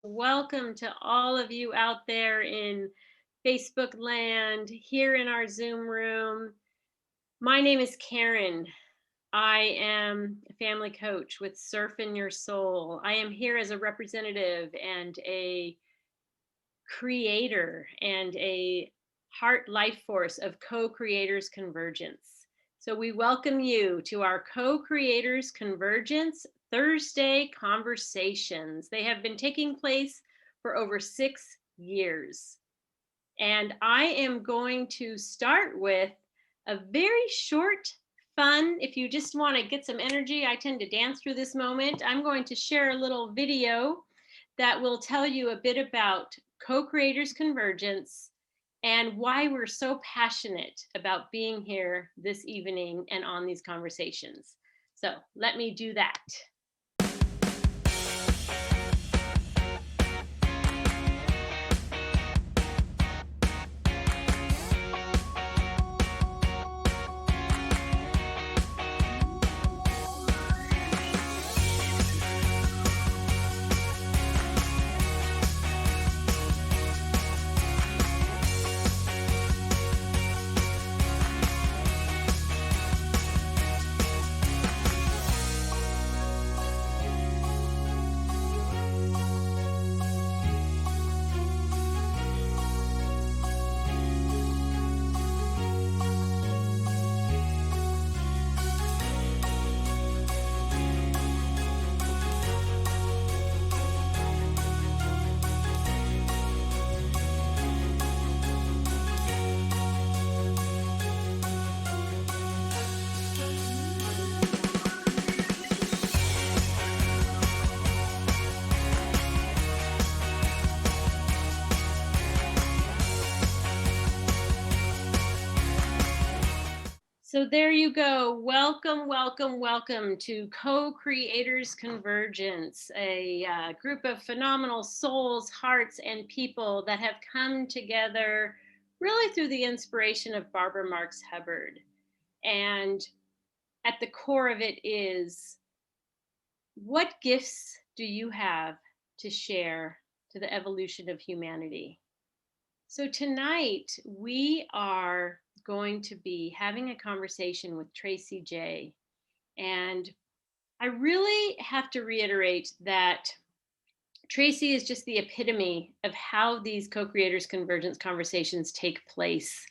Welcome to all of you out there in Facebook land, here in our Zoom room. My name is Karen. I am a family coach with Surf in Your Soul. I am here as a representative and a creator and a heart life force of co-creators convergence. So we welcome you to our co-creators convergence Thursday conversations. They have been taking place for over 6 years. And I am going to start with a very short, fun, if you just want to get some energy, I tend to dance through this moment. I'm going to share a little video that will tell you a bit about co-creators convergence and why we're so passionate about being here this evening and on these conversations. So let me do that. So there you go. Welcome, welcome, welcome to Co-Creators Convergence, a group of phenomenal souls, hearts, and people that have come together really through the inspiration of Barbara Marx Hubbard. And at the core of it is, what gifts do you have to share to the evolution of humanity? So tonight we are going to be having a conversation with Tracie Jae. And I really have to reiterate that Tracie is just the epitome of how these co-creators convergence conversations take place.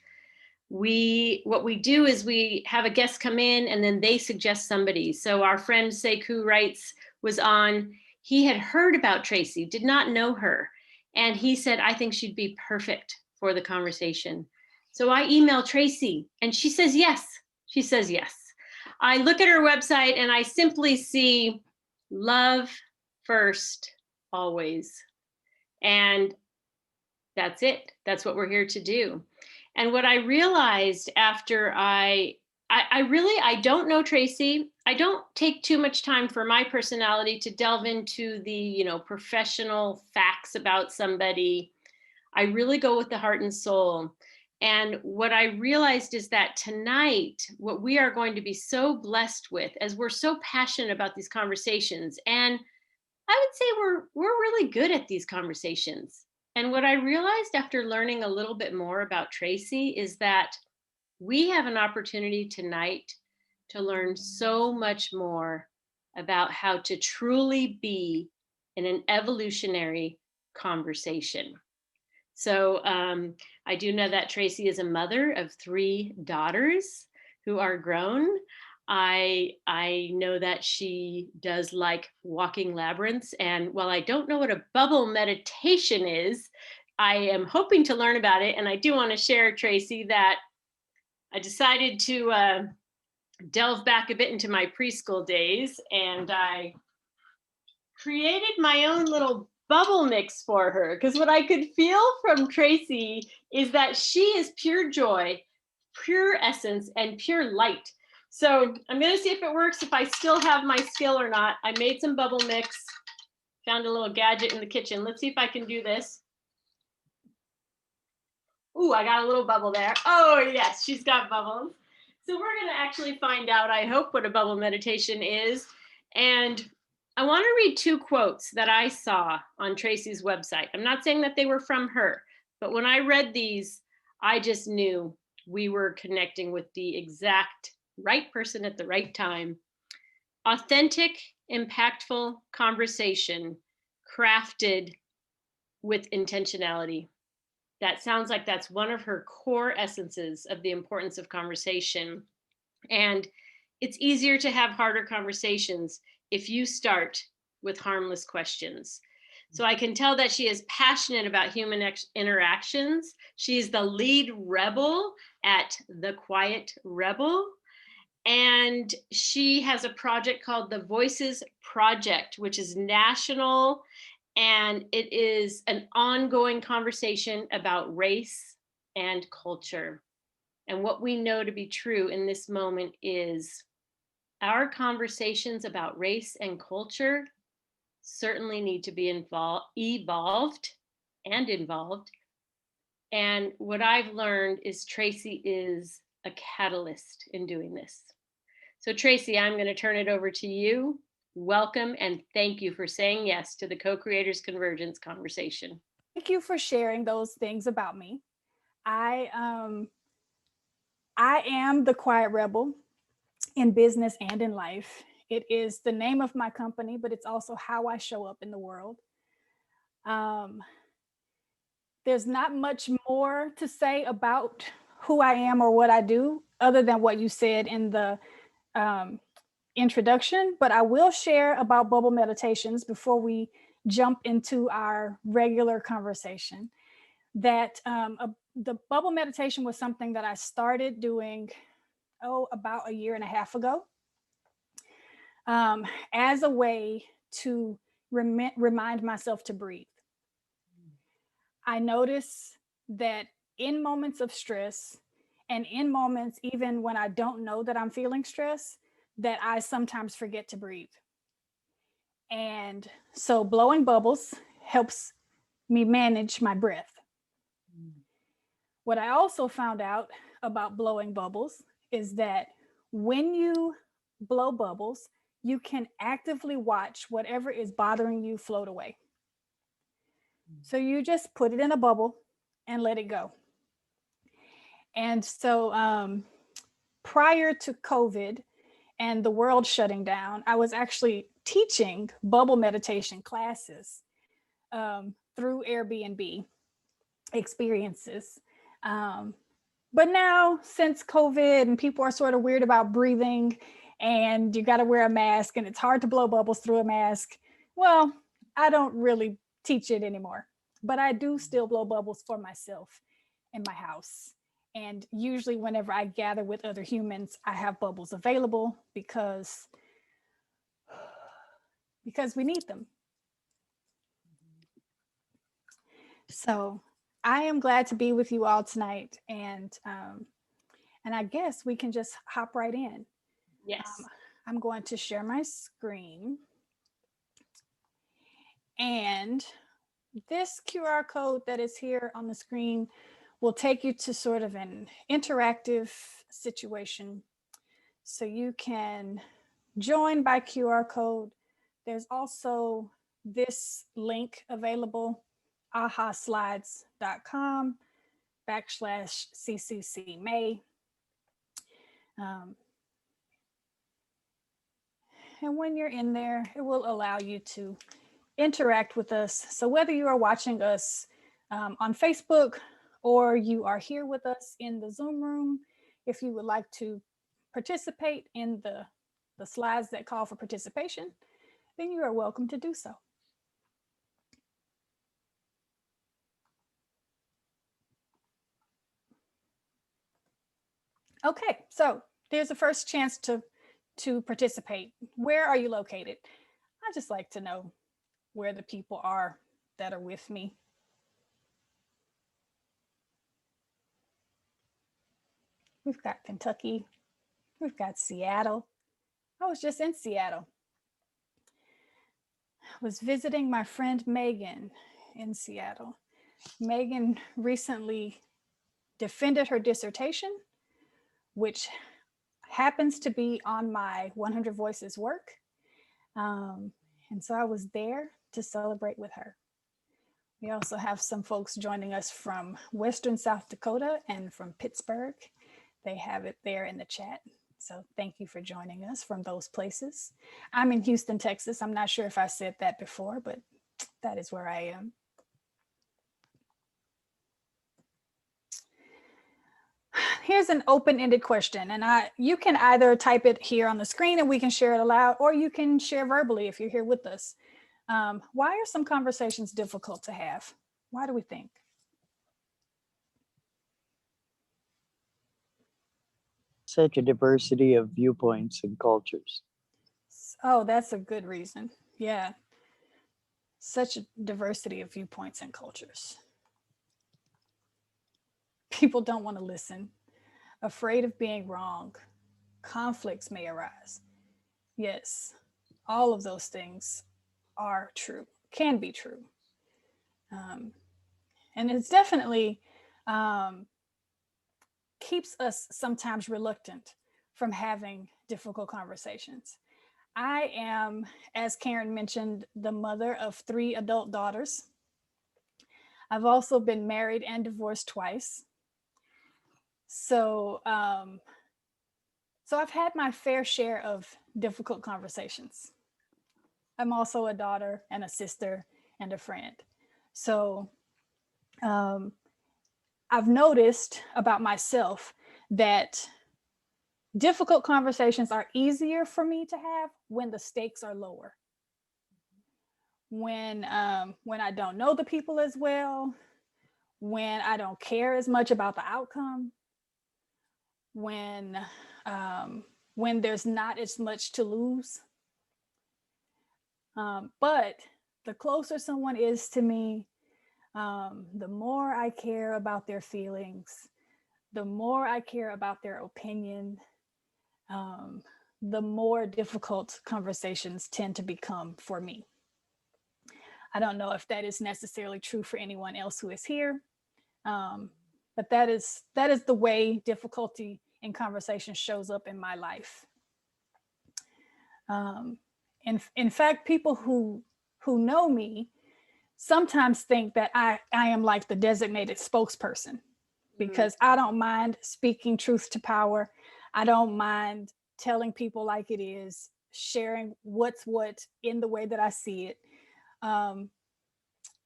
What we do is we have a guest come in and then they suggest somebody. So our friend Sekou writes was on, he had heard about Tracie, did not know her. And he said, I think she'd be perfect for the conversation. So I email Tracie and she says yes. She says yes. I look at her website and I simply see love first, always. And that's it. That's what we're here to do. And what I realized after I don't know Tracie. I don't take too much time for my personality to delve into the, professional facts about somebody. I really go with the heart and soul. And what I realized is that tonight, what we are going to be so blessed with, as we're so passionate about these conversations, and I would say we're really good at these conversations. And what I realized after learning a little bit more about Tracie is that we have an opportunity tonight to learn so much more about how to truly be in an evolutionary conversation. So I do know that Tracie is a mother of 3 daughters who are grown. I know that she does like walking labyrinths. And while I don't know what a bubble meditation is, I am hoping to learn about it. And I do want to share, Tracie, that I decided to delve back a bit into my preschool days, and I created my own little bubble mix for her, because what I could feel from Tracie is that she is pure joy, pure essence, and pure light. So I'm going to see if it works, if I still have my skill or not. I made some bubble mix, found a little gadget in the kitchen. Let's see if I can do this. Ooh, I got a little bubble there. Oh, yes, she's got bubbles. So we're going to actually find out, I hope, what a bubble meditation is. And I want to read two quotes that I saw on Tracie's website. I'm not saying that they were from her, but when I read these, I just knew we were connecting with the exact right person at the right time. Authentic, impactful conversation crafted with intentionality. That sounds like that's one of her core essences of the importance of conversation. And it's easier to have harder conversations if you start with harmless questions. So I can tell that she is passionate about human interactions. She's the lead rebel at The Quiet Rebel. And she has a project called the Voices Project, which is national. And it is an ongoing conversation about race and culture. And what we know to be true in this moment is our conversations about race and culture certainly need to be evolved and involved. And what I've learned is Tracie is a catalyst in doing this. So, Tracie, I'm going to turn it over to you. Welcome and thank you for saying yes to the Co-Creators Convergence conversation. Thank you for sharing those things about me. I am the quiet rebel in business and in life. It is the name of my company, but it's also how I show up in the world. Um, there's not much more to say about who I am or what I do, other than what you said in the um, introduction. But I will share about bubble meditations before we jump into our regular conversation. That the bubble meditation was something that I started doing, about a year and a half ago, as a way to remind myself to breathe. I notice that in moments of stress and in moments even when I don't know that I'm feeling stress, that I sometimes forget to breathe. And so blowing bubbles helps me manage my breath. What I also found out about blowing bubbles is that when you blow bubbles, you can actively watch whatever is bothering you float away. So you just put it in a bubble and let it go. And so prior to COVID and the world shutting down, I was actually teaching bubble meditation classes through Airbnb experiences. But now, since COVID and people are sort of weird about breathing and you got to wear a mask and it's hard to blow bubbles through a mask, well, I don't really teach it anymore. But I do still blow bubbles for myself in my house. And usually, whenever I gather with other humans, I have bubbles available because we need them. So I am glad to be with you all tonight, and I guess we can just hop right in. Yes. I'm going to share my screen, and this QR code that is here on the screen will take you to sort of an interactive situation. So you can join by QR code. There's also this link available, ahaslides.com/CCC May. And when you're in there, it will allow you to interact with us. So whether you are watching us on Facebook or you are here with us in the Zoom room, if you would like to participate in the slides that call for participation, then you are welcome to do so. Okay, so there's the first chance to participate. Where are you located? I just like to know where the people are that are with me. We've got Kentucky. We've got Seattle. I was just in Seattle. I was visiting my friend Megan in Seattle. Megan recently defended her dissertation, which happens to be on my 100 Voices work. And And so I was there to celebrate with her. We also have some folks joining us from Western South Dakota and from Pittsburgh. They have it there in the chat. So thank you for joining us from those places. I'm in Houston, Texas. I'm not sure if I said that before, but that is where I am. Here's an open-ended question, and you can either type it here on the screen and we can share it aloud, or you can share verbally if you're here with us. Why are some conversations difficult to have? Why do we think? Such a diversity of viewpoints and cultures. Oh, that's a good reason. Yeah. Such a diversity of viewpoints and cultures. People don't want to listen, afraid of being wrong. Conflicts may arise. Yes, all of those things are true, can be true. And it's definitely keeps us sometimes reluctant from having difficult conversations. I am, as Karen mentioned, the mother of 3 adult daughters. I've also been married and divorced twice. So I've had my fair share of difficult conversations. I'm also a daughter and a sister and a friend. So I've noticed about myself that difficult conversations are easier for me to have when the stakes are lower. When I don't know the people as well, when I don't care as much about the outcome, when there's not as much to lose. But the closer someone is to me, the more I care about their feelings, the more I care about their opinion, the more difficult conversations tend to become for me. I don't know if that is necessarily true for anyone else who is here, but that is the way difficulty in conversation shows up in my life. In fact, people who know me sometimes think that I am like the designated spokesperson, because I don't mind speaking truth to power. I don't mind telling people like it is, sharing what's what in the way that I see it.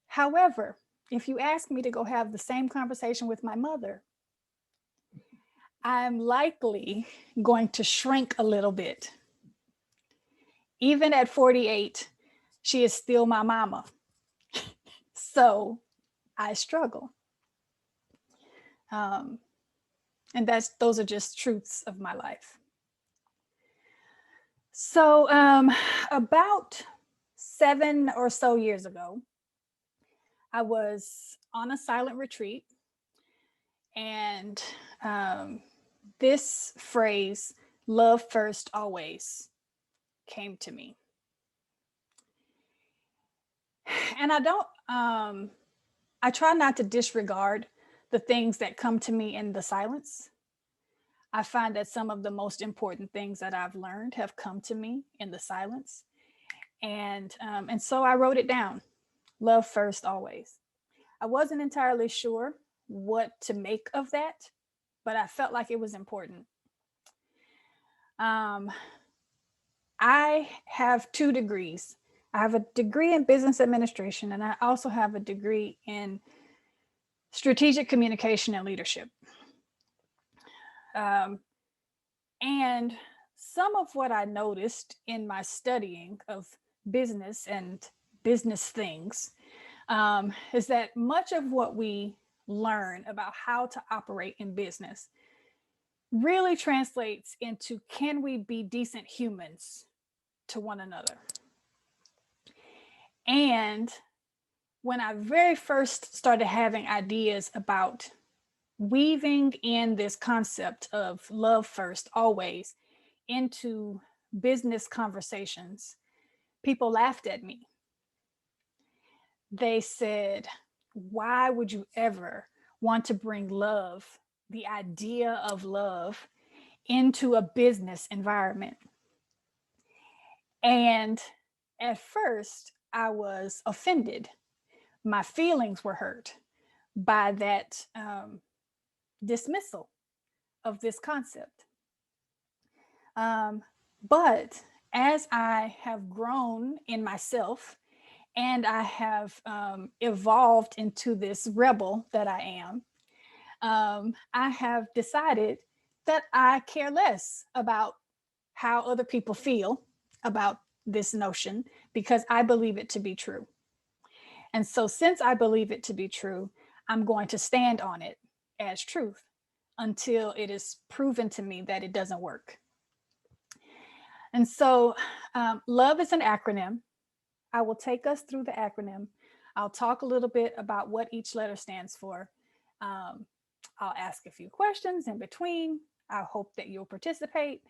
However, if you ask me to go have the same conversation with my mother, I'm likely going to shrink a little bit. Even at 48, she is still my mama. So I struggle. And those are just truths of my life. So about 7 or so years ago, I was on a silent retreat, and this phrase, love first always, came to me. And I try not to disregard the things that come to me in the silence. I find that some of the most important things that I've learned have come to me in the silence. And so I wrote it down, love first always. I wasn't entirely sure what to make of that, but I felt like it was important. I have 2 degrees. I have a degree in business administration, and I also have a degree in strategic communication and leadership. And some of what I noticed in my studying of business and business things is that much of what we learn about how to operate in business really translates into, can we be decent humans to one another? And when I very first started having ideas about weaving in this concept of love first always into business conversations, people laughed at me. They said, why would you ever want to bring love, the idea of love, into a business environment? And At first, I was offended. My feelings were hurt by that dismissal of this concept. But as I have grown in myself and I have evolved into this rebel that I am, I have decided that I care less about how other people feel about this notion because I believe it to be true. And so, since I believe it to be true, I'm going to stand on it as truth until it is proven to me that it doesn't work. And so, love is an acronym. I will take us through the acronym. I'll talk a little bit about what each letter stands for. I'll ask a few questions in between. I hope that you'll participate.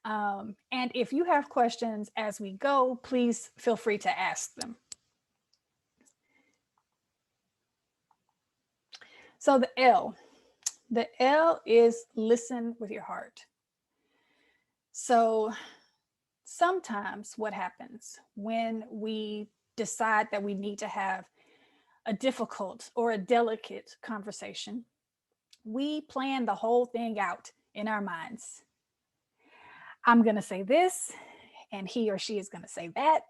And if you have questions as we go, please feel free to ask them. So the L is listen with your heart. So sometimes what happens when we decide that we need to have a difficult or a delicate conversation, we plan the whole thing out in our minds. I'm going to say this, and he or she is going to say that.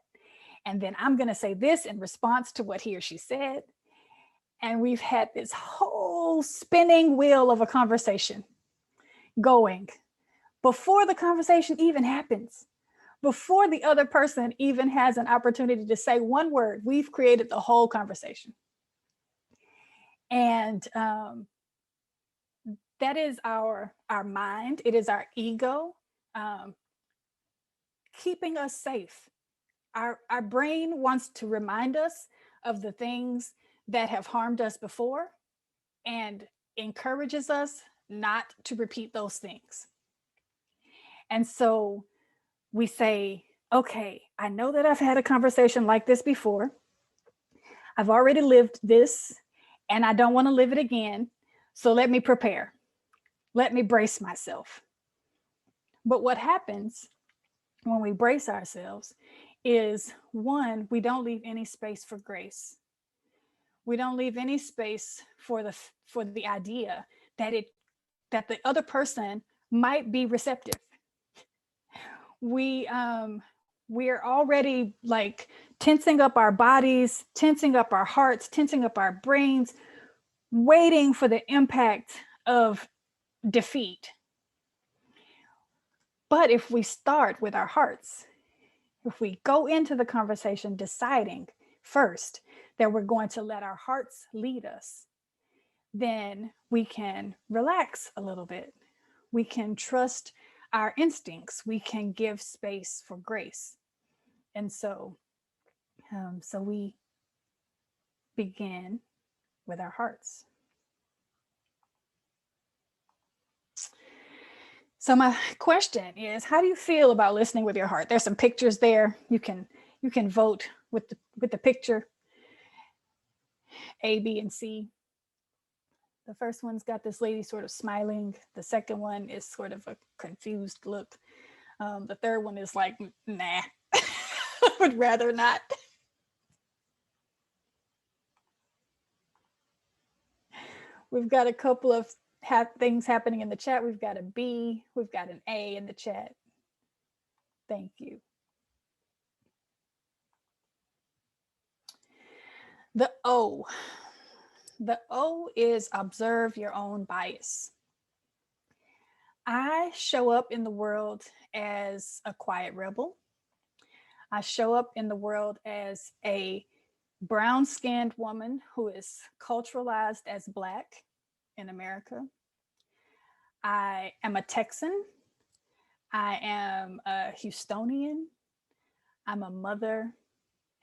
And then I'm going to say this in response to what he or she said. And we've had this whole spinning wheel of a conversation going before the conversation even happens. Before the other person even has an opportunity to say one word, we've created the whole conversation. And that is our mind. It is our ego keeping us safe. Our brain wants to remind us of the things that have harmed us before and encourages us not to repeat those things. And so we say, okay, I know that I've had a conversation like this before. I've already lived this and I don't want to live it again. So let me prepare. Let me brace myself. But what happens when we brace ourselves is, one, we don't leave any space for grace. We don't leave any space for the idea that the other person might be receptive. We're already like tensing up our bodies, tensing up our hearts, tensing up our brains, waiting for the impact of defeat. But if we start with our hearts, if we go into the conversation deciding first that we're going to let our hearts lead us, then we can relax a little bit. We can trust our instincts. We can give space for grace. And so we begin with our hearts. So my question is, how do you feel about listening with your heart? There's some pictures there. You can vote with the picture A, B, and C. The first one's got this lady sort of smiling. The second one is sort of a confused look. The third one is like, nah, I would rather not. We've got a couple of things happening in the chat. We've got a B, we've got an A in the chat. Thank you. The O. The O is observe your own bias. I show up in the world as a quiet rebel. I show up in the world as a brown-skinned woman who is culturalized as Black in America. I am a Texan. I am a Houstonian. I'm a mother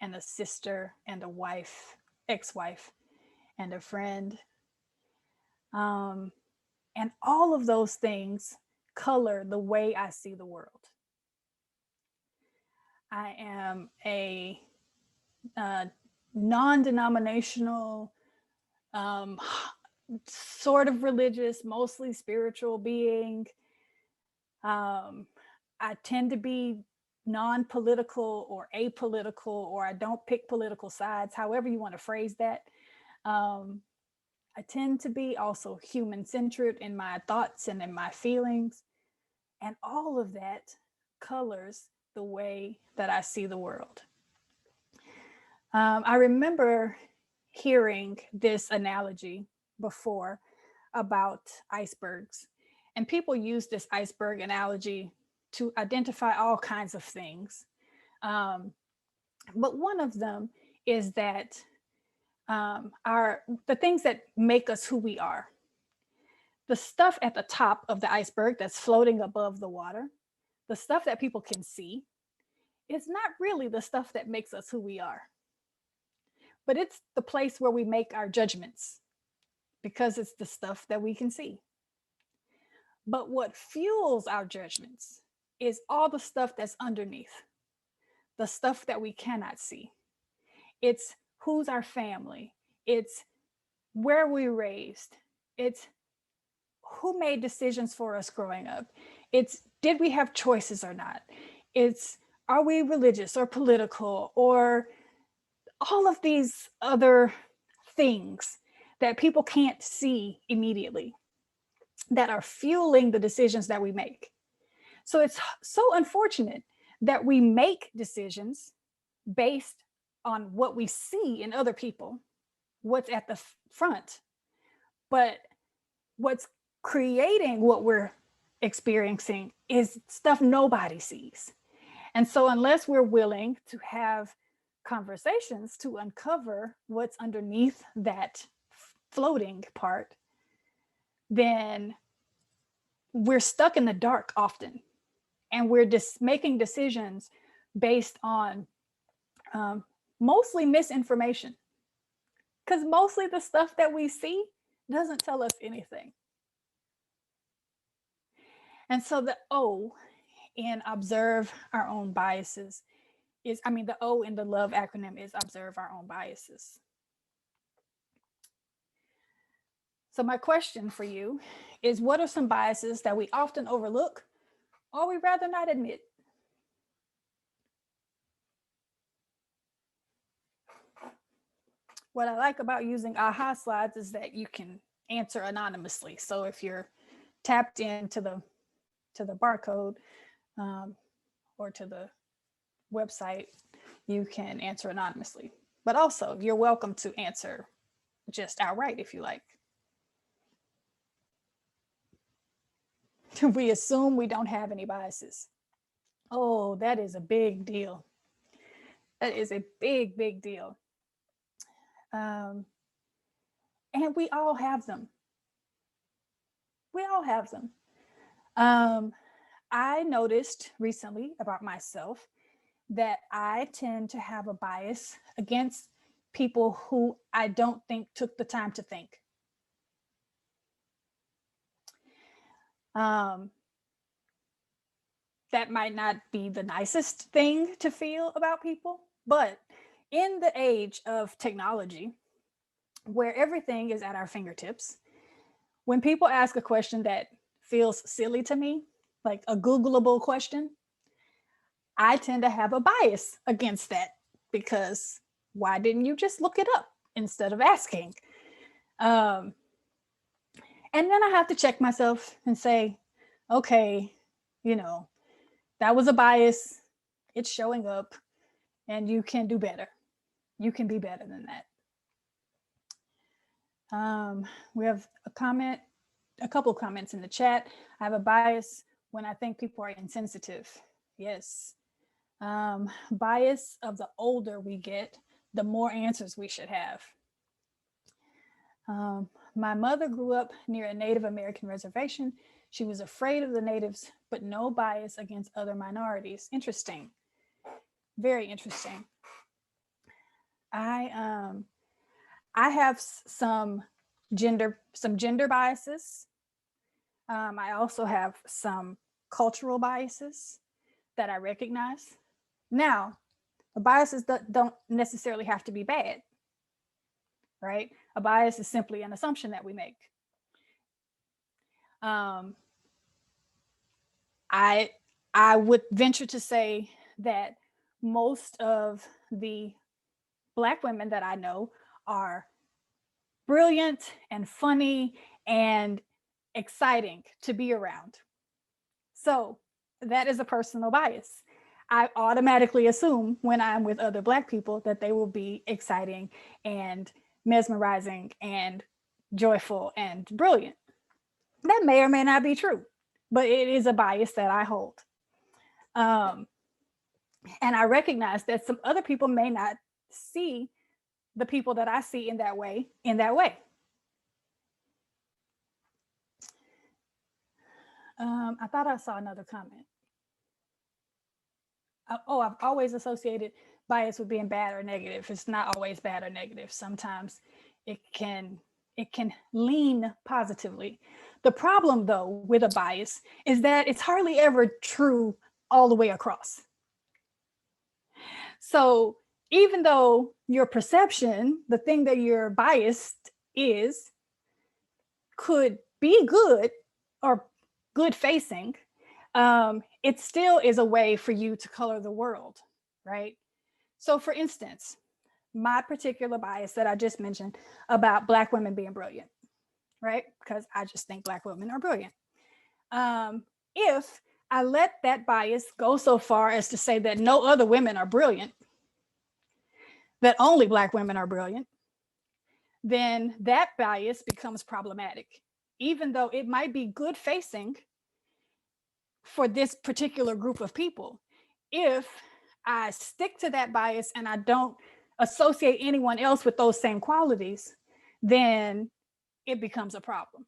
and a sister and a wife, ex-wife, and a friend. And all of those things color the way I see the world. I am a non-denominational, sort of religious, mostly spiritual being. I tend to be non-political or apolitical, or I don't pick political sides, however you want to phrase that. I tend to be also human-centered in my thoughts and in my feelings. And all of that colors the way that I see the world. I remember hearing this analogy before about icebergs. And people use this iceberg analogy to identify all kinds of things. But one of them is that the things that make us who we are. The stuff at the top of the iceberg that's floating above the water, the stuff that people can see, is not really the stuff that makes us who we are. But it's the place where we make our judgments because it's the stuff that we can see. But what fuels our judgments is all the stuff that's underneath, the stuff that we cannot see. It's who's our family. It's where we raised. It's who made decisions for us growing up. It's did we have choices or not? It's are we religious or political, or all of these other things that people can't see immediately that are fueling the decisions that we make. So it's so unfortunate that we make decisions based on what we see in other people, what's at the front, but what's creating what we're experiencing is stuff nobody sees. And so unless we're willing to have conversations to uncover what's underneath that floating part, then we're stuck in the dark often. And we're just making decisions based on mostly misinformation. Because mostly the stuff that we see doesn't tell us anything. And so the O in observe our own biases is, the O in the LOVE acronym is observe our own biases. So my question for you is, what are some biases that we often overlook or we rather not admit? What I like about using AHA slides is that you can answer anonymously. So if you're tapped into the barcode or to the website, you can answer anonymously. But also, you're welcome to answer just outright if you like. We assume we don't have any biases. Oh, that is a big deal. That is a big, big deal. And we all have them. We all have them. I noticed recently about myself that I tend to have a bias against people who I don't think took the time to think. That might not be the nicest thing to feel about people, but in the age of technology, where everything is at our fingertips, when people ask a question that feels silly to me, like a Googleable question, I tend to have a bias against that, because why didn't you just look it up instead of asking? And then I have to check myself and say, okay, that was a bias. It's showing up, and you can do better. You can be better than that. We have a couple of comments in the chat. I have a bias when I think people are insensitive. Yes. Bias of the older we get, the more answers we should have. My mother grew up near a Native American reservation. She was afraid of the natives, but no bias against other minorities. Interesting. Very interesting. I have some gender biases. I also have some cultural biases that I recognize. Now, the biases that don't necessarily have to be bad, right? A bias is simply an assumption that we make. I would venture to say that most of the Black women that I know are brilliant and funny and exciting to be around. So that is a personal bias. I automatically assume when I'm with other Black people that they will be exciting and mesmerizing and joyful and brilliant. That may or may not be true, but it is a bias that I hold. Um, and I recognize that some other people may not see the people that I see in that way, I thought I saw another comment. Oh, I've always associated bias with being bad or negative. It's not always bad or negative. Sometimes it can lean positively. The problem though with a bias is that it's hardly ever true all the way across. So even though your perception, the thing that you're biased is, could be good or good facing, it still is a way for you to color the world, right? So for instance, my particular bias that I just mentioned about Black women being brilliant, right? Because I just think Black women are brilliant. If I let that bias go so far as to say that no other women are brilliant, that only Black women are brilliant, then that bias becomes problematic, even though it might be good facing for this particular group of people. If I stick to that bias and I don't associate anyone else with those same qualities, then it becomes a problem.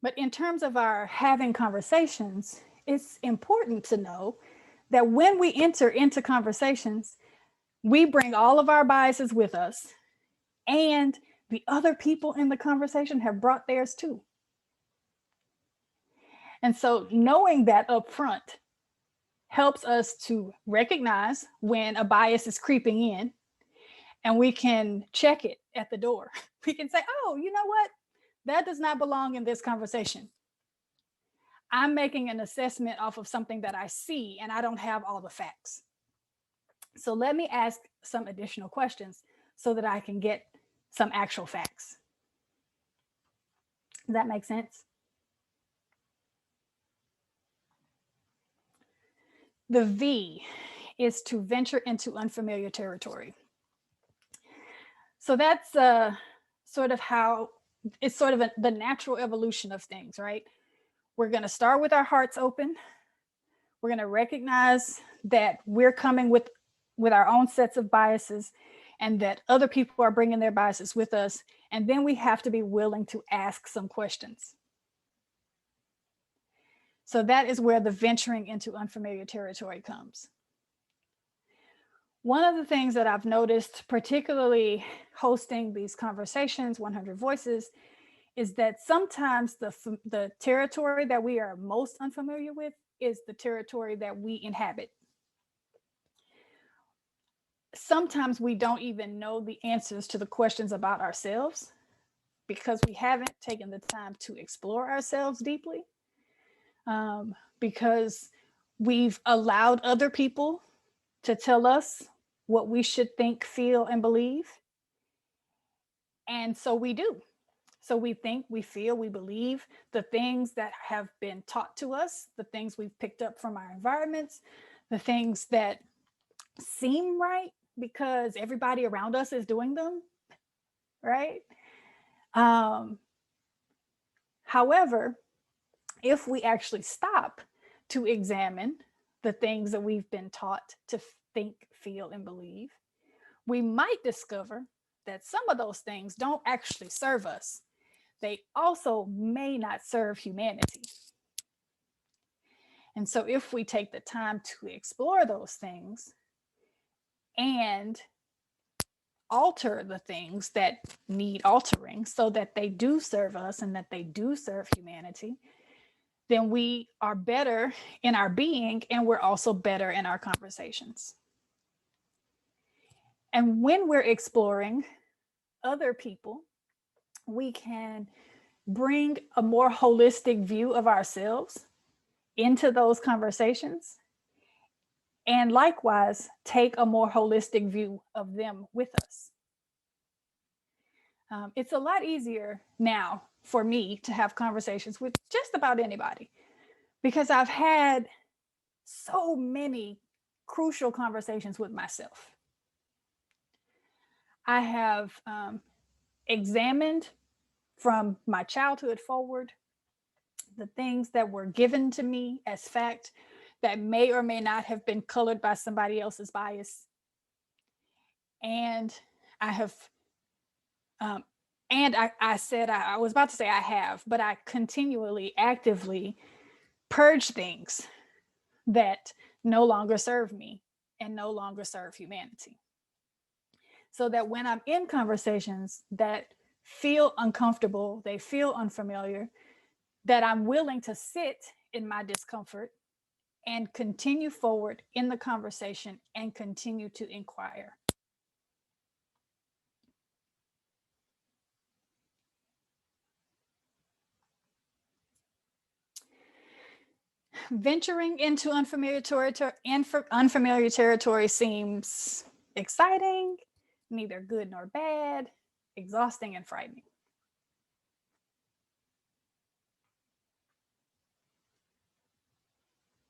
But in terms of our having conversations, it's important to know that when we enter into conversations, we bring all of our biases with us, and the other people in the conversation have brought theirs too. And so knowing that up front helps us to recognize when a bias is creeping in, and we can check it at the door. We can say, oh, you know what? That does not belong in this conversation. I'm making an assessment off of something that I see and I don't have all the facts. So let me ask some additional questions so that I can get some actual facts. Does that make sense? The V is to venture into unfamiliar territory. So that's sort of how it's sort of the natural evolution of things, right? We're going to start with our hearts open. We're going to recognize that we're coming with our own sets of biases, and that other people are bringing their biases with us. And then we have to be willing to ask some questions. So that is where the venturing into unfamiliar territory comes. One of the things that I've noticed, particularly hosting these conversations, 100 Voices, is that sometimes the territory that we are most unfamiliar with is the territory that we inhabit. Sometimes we don't even know the answers to the questions about ourselves because we haven't taken the time to explore ourselves deeply, because we've allowed other people to tell us what we should think, feel, and believe. And so we do. So we think, we feel, we believe the things that have been taught to us, the things we've picked up from our environments, the things that seem right because everybody around us is doing them, right? However, if we actually stop to examine the things that we've been taught to think, feel, and believe, we might discover that some of those things don't actually serve us. They also may not serve humanity. And so if we take the time to explore those things and alter the things that need altering so that they do serve us and that they do serve humanity, then we are better in our being, and we're also better in our conversations. And when we're exploring other people, we can bring a more holistic view of ourselves into those conversations, and likewise take a more holistic view of them with us. It's a lot easier now for me to have conversations with just about anybody because I've had so many crucial conversations with myself. I have examined from my childhood forward the things that were given to me as fact that may or may not have been colored by somebody else's bias. And I have, I was about to say I have, but I continually, actively purge things that no longer serve me and no longer serve humanity. So that when I'm in conversations that feel uncomfortable, they feel unfamiliar, that I'm willing to sit in my discomfort and continue forward in the conversation and continue to inquire. Venturing into unfamiliar territory seems exciting, neither good nor bad, exhausting and frightening.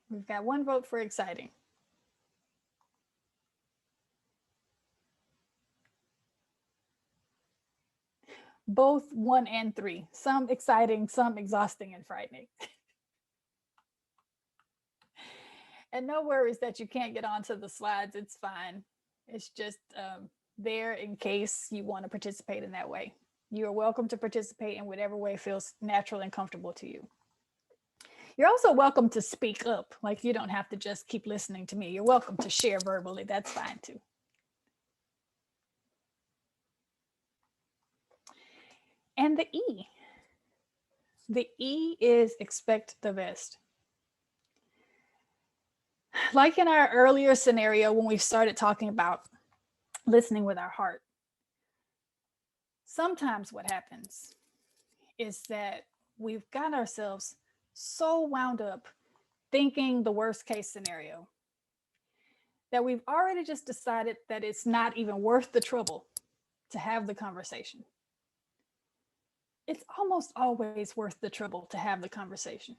We've got one vote for exciting. Both 1 and 3, some exciting, some exhausting and frightening. And no worries that you can't get onto the slides, it's fine. It's just there in case you want to participate in that way. You're welcome to participate in whatever way feels natural and comfortable to you. You're also welcome to speak up, like you don't have to just keep listening to me. You're welcome to share verbally, that's fine too. And the E. The E is expect the best. Like in our earlier scenario, when we started talking about listening with our heart, sometimes what happens is that we've got ourselves so wound up thinking the worst case scenario that we've already just decided that it's not even worth the trouble to have the conversation. It's almost always worth the trouble to have the conversation.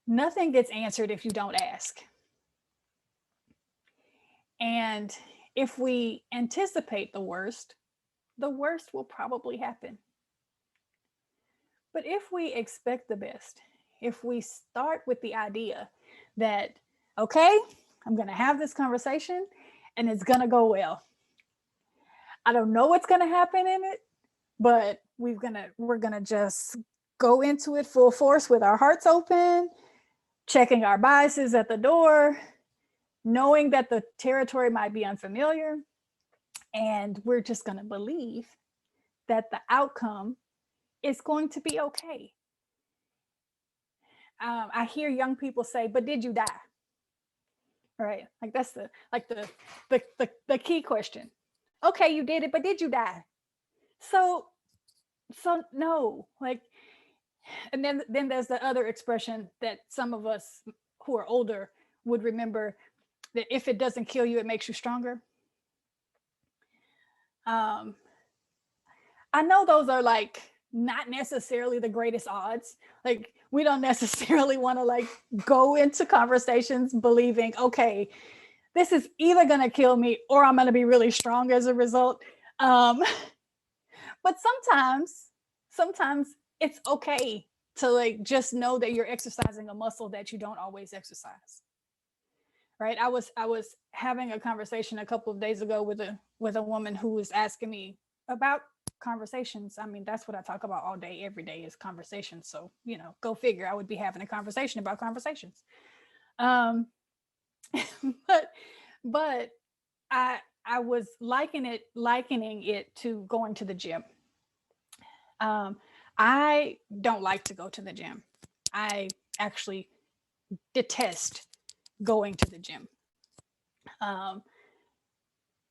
Nothing gets answered if you don't ask. And if we anticipate the worst will probably happen. But if we expect the best, if we start with the idea that, okay, I'm going to have this conversation and it's going to go well. I don't know what's going to happen in it, but we're going to just go into it full force with our hearts open, checking our biases at the door, knowing that the territory might be unfamiliar, and we're just going to believe that the outcome is going to be okay. I hear young people say, "But did you die?" Right? Like that's the key question. Okay, you did it, but did you die? So no, like, and then there's the other expression that some of us who are older would remember, that if it doesn't kill you, it makes you stronger. I know those are like not necessarily the greatest odds. Like we don't necessarily want to like go into conversations believing, okay, this is either going to kill me or I'm going to be really strong as a result. But sometimes it's okay to like just know that you're exercising a muscle that you don't always exercise. Right? I was having a conversation a couple of days ago with a woman who was asking me about conversations. I mean, that's what I talk about all day, every day is conversations. So, you know, go figure, I would be having a conversation about conversations. But I was likening it to going to the gym. I don't like to go to the gym. I actually detest going to the gym.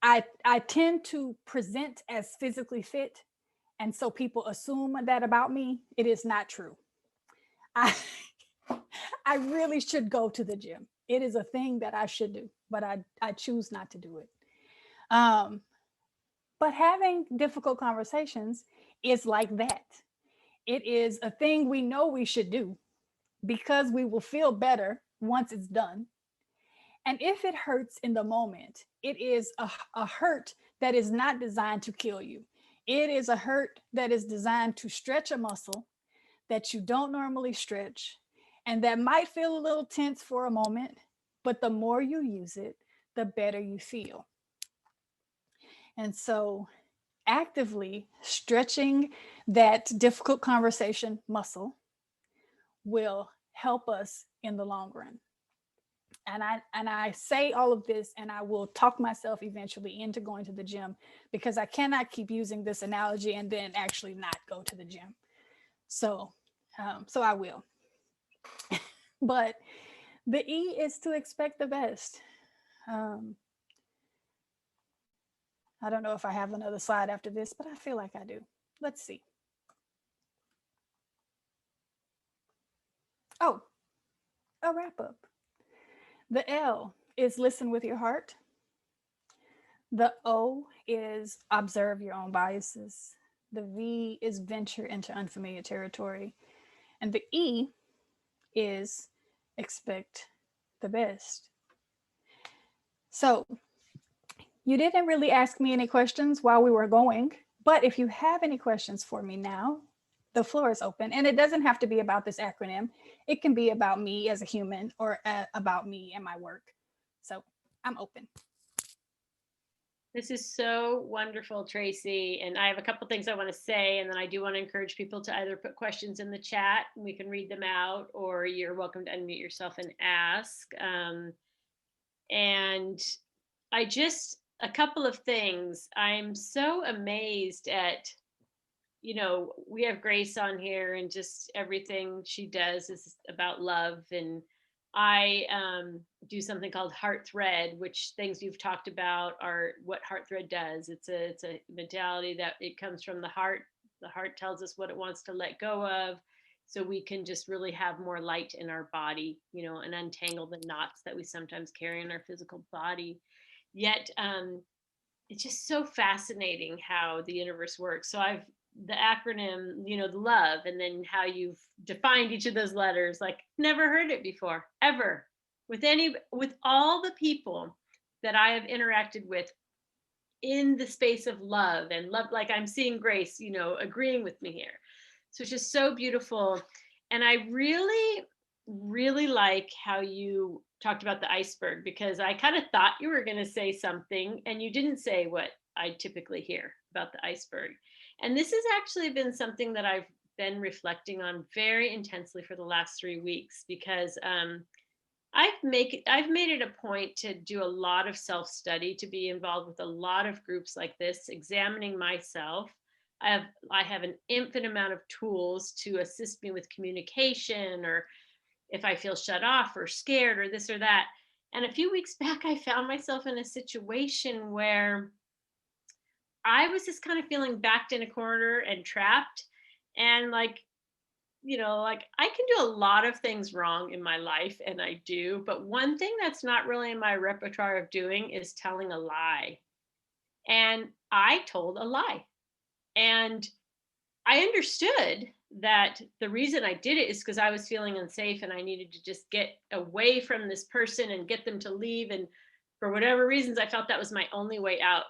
I tend to present as physically fit And so people assume that about me. It is not true. I I really should go to the gym. It is a thing that I should do, but I choose not to do it. Um, but having difficult conversations is like that. It is a thing we know we should do because we will feel better once it's done. And if it hurts in the moment, it is a hurt that is not designed to kill you. It is a hurt that is designed to stretch a muscle that you don't normally stretch and that might feel a little tense for a moment, but the more you use it, the better you feel. And so, actively stretching that difficult conversation muscle will help us in the long run. And I say all of this, and I will talk myself eventually into going to the gym, because I cannot keep using this analogy and then actually not go to the gym. So so I will. But the E is to expect the best. um I don't know if I have another slide after this, but I feel like I do. Let's see. Oh, a wrap up. The L is listen with your heart. The O is observe your own biases. The V is venture into unfamiliar territory. And the E is expect the best. So you didn't really ask me any questions while we were going, but if you have any questions for me now, the floor is open. And it doesn't have to be about this acronym. It can be about me as a human, or about me and my work. So I'm open. This is so wonderful, Tracie. And I have a couple things I want to say, and then I do want to encourage people to either put questions in the chat and we can read them out, or you're welcome to unmute yourself and ask. And a couple of things. I'm so amazed at, we have Grace on here, and just everything she does is about love. And I do something called Heart Thread, which things you've talked about are what Heart Thread does. It's a mentality that it comes from the heart. The heart tells us what it wants to let go of, so we can just really have more light in our body, and untangle the knots that we sometimes carry in our physical body. Yet it's just so fascinating how the universe works. So the acronym, the love, and then how you've defined each of those letters, like never heard it before, ever, with all the people that I have interacted with in the space of love and love. Like I'm seeing Grace, agreeing with me here. So it's just so beautiful. And I really, really like how you talked about the iceberg, because I kind of thought you were going to say something and you didn't say what I typically hear about the iceberg. And this has actually been something that I've been reflecting on very intensely for the last 3 weeks, because I've made it a point to do a lot of self-study, to be involved with a lot of groups like this, examining myself. I have an infinite amount of tools to assist me with communication, or if I feel shut off or scared or this or that. And a few weeks back, I found myself in a situation where I was just kind of feeling backed in a corner and trapped. And like I can do a lot of things wrong in my life, and I do. But one thing that's not really in my repertoire of doing is telling a lie. And I told a lie. And I understood that the reason I did it is because I was feeling unsafe and I needed to just get away from this person and get them to leave. And for whatever reasons, I felt that was my only way out.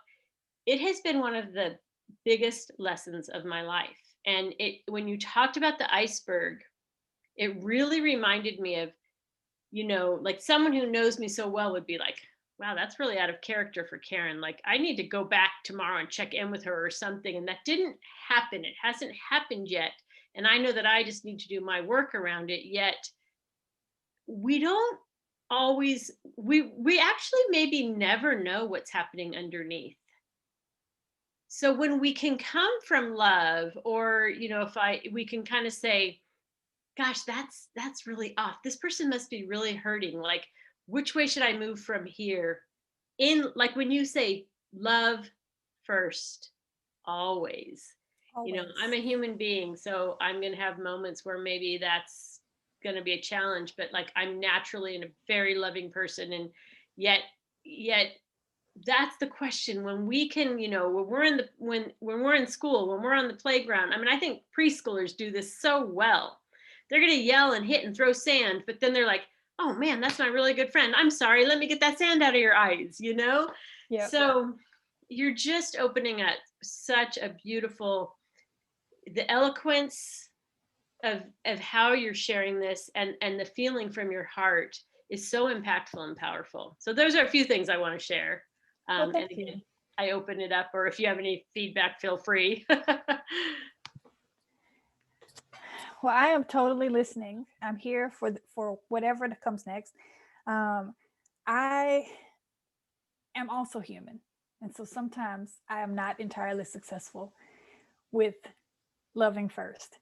It has been one of the biggest lessons of my life. And when you talked about the iceberg, it really reminded me of, like someone who knows me so well would be like, wow, that's really out of character for Karen. Like, I need to go back tomorrow and check in with her or something. And that didn't happen. It hasn't happened yet. And I know that I just need to do my work around it. Yet we don't always, we actually maybe never know what's happening underneath. So when we can come from love, or, we can kind of say, gosh, that's really off. This person must be really hurting. Like, which way should I move from here? Like when you say love first, always. I'm Always. a human being, so I'm going to have moments where maybe that's going to be a challenge, but like I'm naturally a very loving person. And yet that's the question. When we can, when we're in the when we're in school, when we're on the playground, I mean, I think preschoolers do this so well. They're going to yell and hit and throw sand, but then they're like, oh man, that's my really good friend, I'm sorry, let me get that sand out of your eyes. Yep. So you're just opening up such a beautiful, the eloquence of how you're sharing this, and the feeling from your heart is so impactful and powerful. So those are a few things I want to share. Well, And thank you. again, I open it up, or if you have any feedback, feel free. Well, I am totally listening. I'm here for whatever comes next. I am also human, and so sometimes I am not entirely successful with loving first.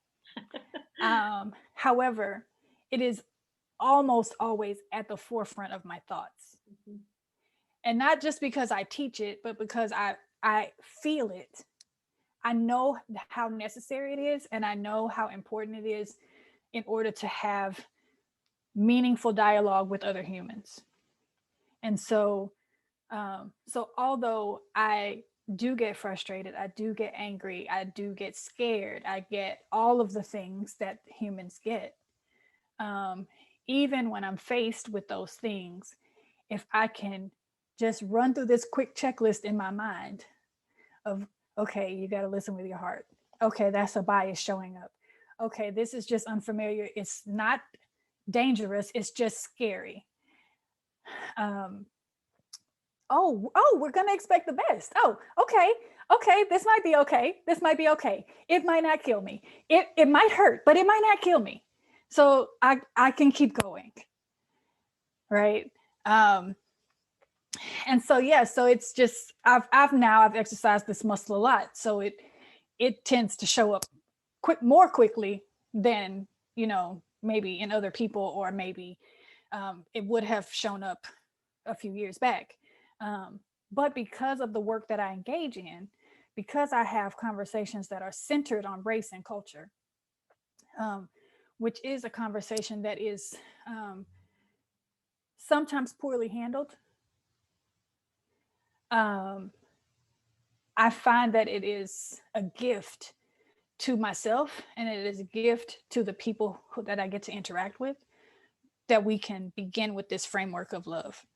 However, it is almost always at the forefront of my thoughts, and not just because I teach it, but because I feel it. I know how necessary it is, and I know how important it is in order to have meaningful dialogue with other humans. And so although I do get frustrated, I do get angry, I do get scared, I get all of the things that humans get. Um, Even when I'm faced with those things, if I can just run through this quick checklist in my mind of, okay, you got to listen with your heart. Okay, that's a bias showing up. Okay, this is just unfamiliar. It's not dangerous, it's just scary. Um, oh, we're gonna expect the best. Oh, okay, this might be okay. This might be okay. It might not kill me. It might hurt, but it might not kill me. So I can keep going, right? Um, and so yeah, so it's just I've exercised this muscle a lot, so it tends to show up more quickly than maybe in other people, or maybe it would have shown up a few years back. But because of the work that I engage in, because I have conversations that are centered on race and culture, um, which is a conversation that is sometimes poorly handled, um, I find that it is a gift to myself, and it is a gift to the people that I get to interact with, that we can begin with this framework of love.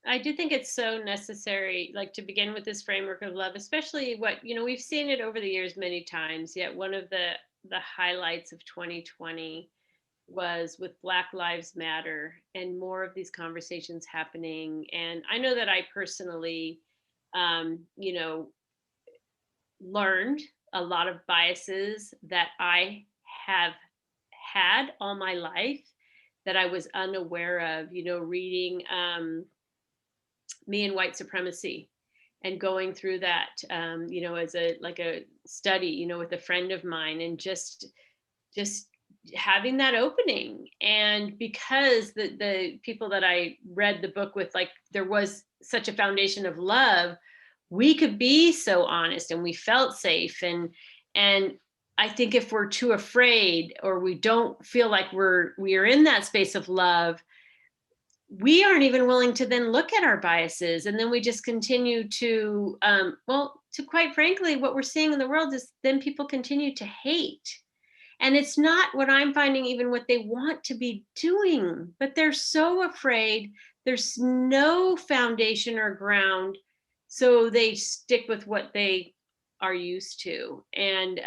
I do think it's so necessary, like to begin with this framework of love, especially we've seen it over the years many times. Yet one of the highlights of 2020 was with Black Lives Matter, and more of these conversations happening. And I know that I personally, um, you know, learned a lot of biases that I have had all my life that I was unaware of, reading Me and White Supremacy and going through that, as a study, with a friend of mine, and just having that opening. And because the people that I read the book with, like, there was such a foundation of love, we could be so honest and we felt safe. And I think if we're too afraid, or we don't feel like we are in that space of love, we aren't even willing to then look at our biases, and then we just continue to to quite frankly, what we're seeing in the world is then people continue to hate. And it's not what I'm finding, even what they want to be doing, but they're so afraid. There's no foundation or ground. So they stick with what they are used to. And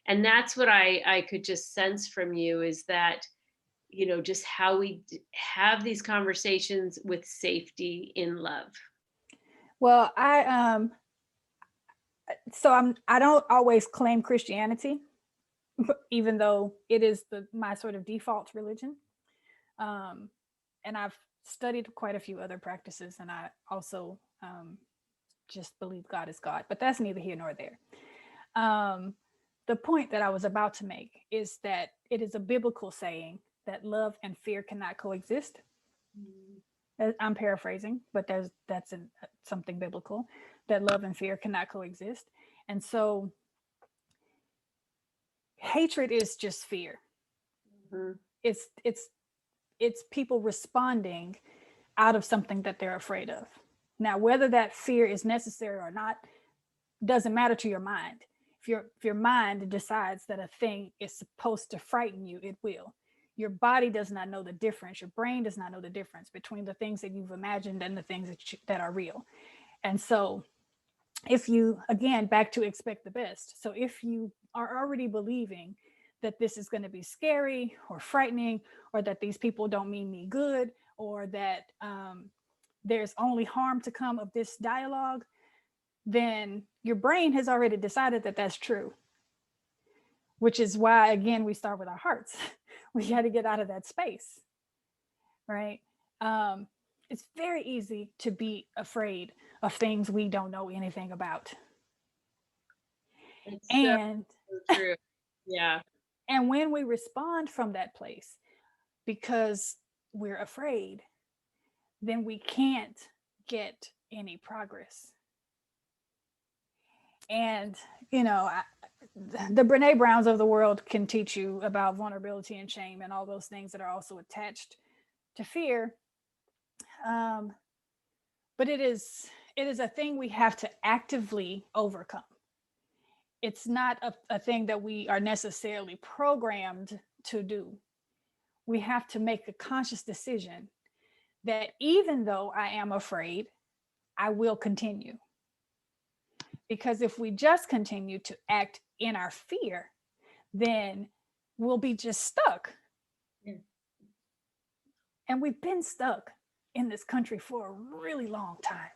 that's what I could just sense from you, is that, just how we have these conversations with safety in love. Well, I don't always claim Christianity, even though it is my sort of default religion. Um, and I've studied quite a few other practices, and I also just believe God is God, but that's neither here nor there. The point that I was about to make is that it is a biblical saying that love and fear cannot coexist. I'm paraphrasing, but that's something biblical, that love and fear cannot coexist. And so hatred is just fear. Mhm. It's people responding out of something that they're afraid of. Now, whether that fear is necessary or not doesn't matter to your mind. If your mind decides that a thing is supposed to frighten you, it will. Your body does not know the difference. Your brain does not know the difference between the things that you've imagined and the things that are real. And so, if you, again, back to expect the best. So if you are already believing that this is going to be scary or frightening, or that these people don't mean me good, or that there's only harm to come of this dialogue, then your brain has already decided that that's true. Which is why, again, we start with our hearts. We got to get out of that space, right? It's very easy to be afraid of things we don't know anything about. It's so And true. Yeah. and when we respond from that place because we're afraid, then we can't get any progress. And the Brene Browns of the world can teach you about vulnerability and shame and all those things that are also attached to fear. But it is a thing we have to actively overcome. It's not a thing that we are necessarily programmed to do. We have to make a conscious decision that even though I am afraid, I will continue. Because if we just continue to act in our fear, then we'll be just stuck. Yeah. And we've been stuck in this country for a really long time.